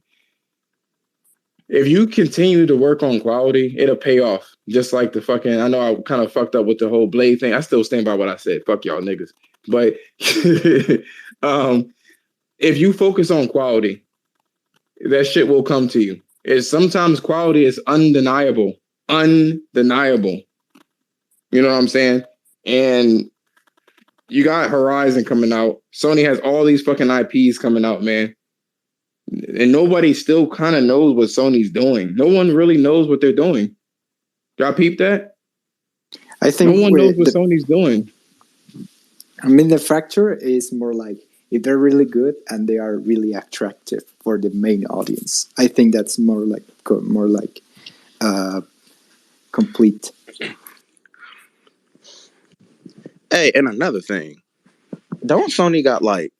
If you continue to work on quality, it'll pay off. Just like the fucking, I know I kind of fucked up with the whole Blade thing. I still stand by what I said. Fuck y'all niggas. But if you focus on quality, that shit will come to you. Sometimes quality is undeniable. Undeniable. You know what I'm saying? And you got Horizon coming out. Sony has all these fucking IPs coming out, man. And nobody still kind of knows what Sony's doing. No one really knows what they're doing. Y'all peep that? I think no one knows what Sony's doing. I mean, the factor is more like if they're really good and they are really attractive for the main audience. I think that's more like complete. Hey, and another thing, don't Sony got like,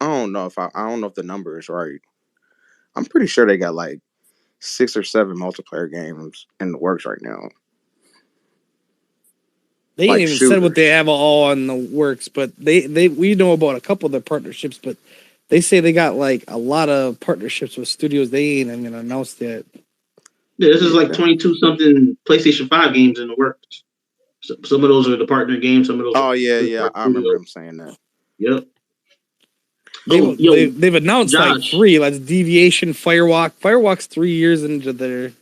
I don't know if the number is right. I'm pretty sure they got like 6 or 7 multiplayer games in the works right now. They ain't even said what they have all in the works, but we know about a couple of their partnerships, but they say they got like a lot of partnerships with studios they ain't even announced yet. Yeah, this is like 22 something PlayStation 5 games in the works. Some of those are the partner games. Some of those. Oh yeah, I remember him saying that. Yep. They've announced Josh, like 3. That's Deviation, Firewalk. Firewalk's 3 years into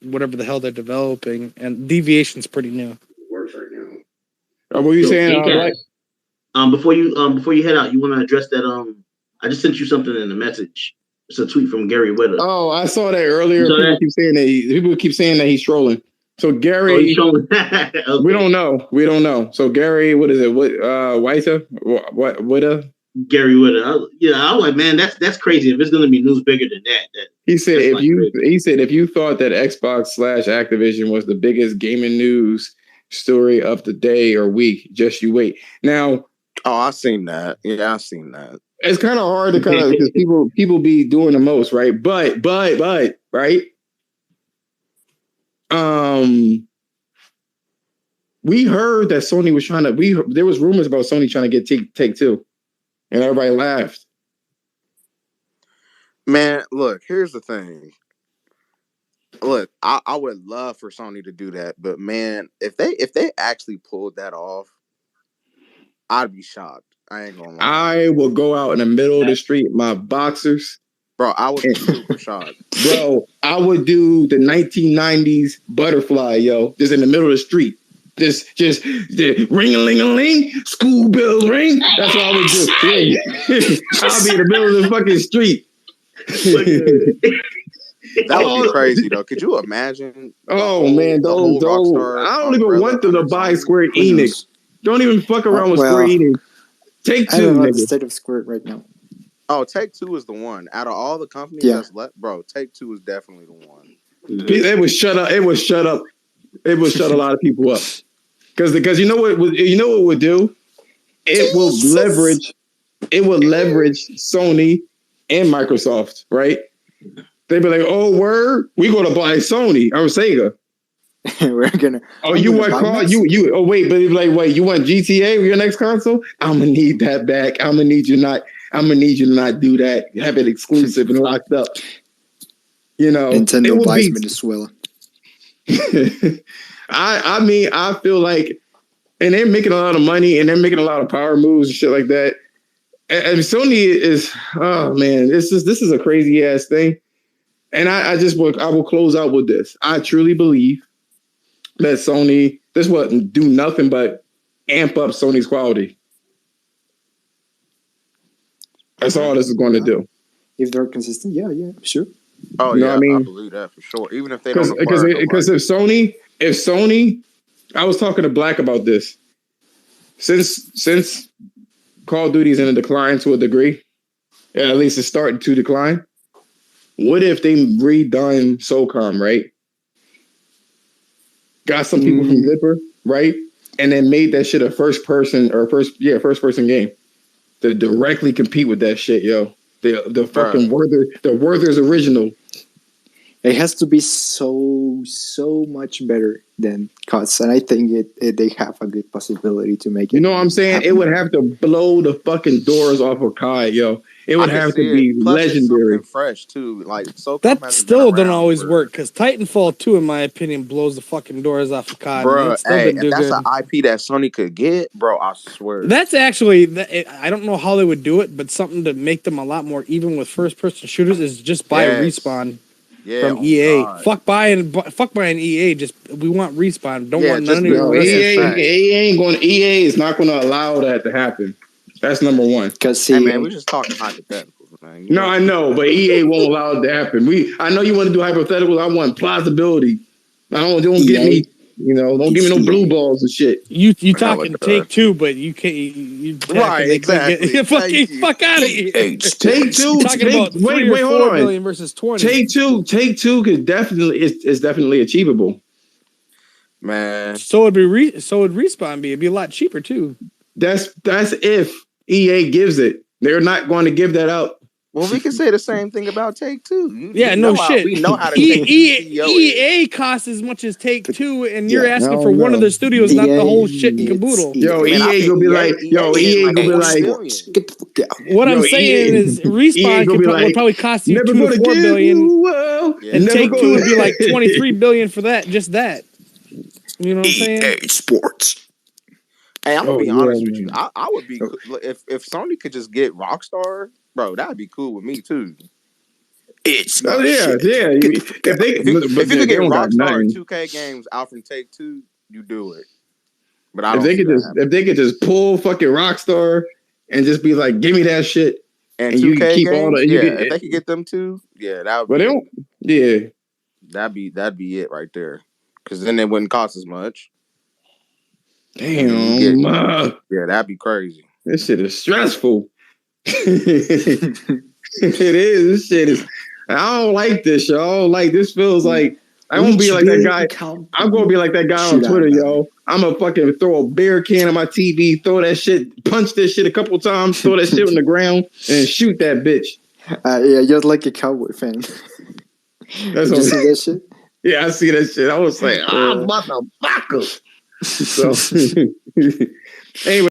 whatever the hell they're developing, and Deviation's pretty new. It works right now. What were you saying? Before you head out, you want to address that? I just sent you something in the message. It's a tweet from Gary Whitta. Oh, I saw that earlier. People keep saying that he's trolling. So Gary, okay. We don't know. So Gary, what is it? Whitta? Gary Whitta. I'm like, man, that's crazy. If it's gonna be news bigger than that. He said if you thought that Xbox / Activision was the biggest gaming news story of the day or week, just you wait. Now, I seen that. Yeah, I seen that. It's kind of hard to because people be doing the most, right? But right. We heard that Sony was trying to. There was rumors about Sony trying to get Take-Two, and everybody laughed. Man, look. Here's the thing. Look, I would love for Sony to do that, but man, if they actually pulled that off, I'd be shocked. I ain't gonna lie. I will go out in the middle of the street, my boxers. Bro, I would be super shocked. Bro, I would do the 1990s butterfly, yo, just in the middle of the street. Just the ring-a-ling-a-ling, school bells ring. That's what I would do. I'll be in the middle of the fucking street. That would be crazy, though. Could you imagine? Oh, man, those I don't even want them to buy Square Enix. Don't even fuck around with Square Enix. Take-Two, I don't know the state of Square right now. Oh, Take-Two is the one. Out of all the companies that's left, bro, Take-Two is definitely the one. It would shut up. It would shut a lot of people up. Because you know what it would do? It will leverage Sony and Microsoft, right? They'd be like, oh, word, we're gonna buy Sony or Sega. We're gonna. Oh, you want call you? Oh, wait, but like, wait, you want GTA with your next console? I'm gonna need that back. I'm gonna need you to not do that. Have it exclusive and locked up. You know, Nintendo buys Venezuela. I mean, I feel like, and they're making a lot of money and they're making a lot of power moves and shit like that. And Sony is, oh man, this is a crazy ass thing. And I will close out with this. I truly believe that Sony, this wouldn't do nothing but amp up Sony's quality. That's all this is going to do. If they're consistent, yeah, sure. Oh, you know yeah, what I mean? I believe that for sure. Even if they don't because if Sony, I was talking to Black about this. Since Call of Duty's in a decline to a degree, at least it's starting to decline. What if they redone SOCOM, right? Got some people from Zipper, right? And then made that shit a first person game to directly compete with that shit, yo. The fucking Werther's original. It has to be so much better than CODs, and I think they have a good possibility to make it. You know what I'm saying? Happen. It would have to blow the fucking doors off of COD, yo. It would have to be legendary. Fresh too, like so. That still don't always work because Titanfall 2, in my opinion, blows the fucking doors off of COD. Bro, if that's an IP that Sony could get, bro, I swear. That's actually, I don't know how they would do it, but something to make them a lot more even with first-person shooters is just buy a Respawn. Yeah, from EA. Fuck buying EA. Just we want Respawn. Don't want none of your EA is not going to allow that to happen. That's number one. Because man, we're just talking hypotheticals, man. No, I know, but EA won't allow it to happen. I know you want to do hypotheticals. I want plausibility. Don't get me. Don't give me no blue balls and shit. You talking Take-Two, but you can't. You right, exactly. Fuck out of here. Take-Two. Wait, hold on. $4 billion versus 20. Take-Two could definitely is definitely achievable. Man, so would Respawn be? It'd be a lot cheaper too. That's if EA gives it. They're not going to give that out. Well, we can say the same thing about Take-Two. Shit. We know how to EA costs as much as Take-Two, and you're asking for one of their studios, not the whole shit and caboodle. EA will be like, what I'm saying is Respawn would probably cost you $2 to $4 billion, and Take-Two would be like $23 billion for that, just that. You know what I'm saying? EA Sports. Hey, I'm gonna be honest with you. I would be if Sony could just get Rockstar, bro. That'd be cool with me too. If you could get Rockstar and 2K games out from Take-Two, you do it. But if they could just pull fucking Rockstar and just be like, give me that shit, and 2K you can keep games, all the if they could get them too, that would. But they don't. Yeah, that'd be it right there. Because then it wouldn't cost as much. Damn. That'd be crazy. This shit is stressful. It is. This shit is. I don't like this, yo. I don't like this. Feels like I'm gonna be like that guy. I'm gonna be like that guy on Twitter, yo. I'm gonna fucking throw a beer can on my TV, throw that shit, punch this shit a couple times, throw that shit on the ground, and shoot that bitch. You're like a Cowboy fan. That's Did you see that shit? Yeah, I see that shit. I was like, motherfucker. So, anyway.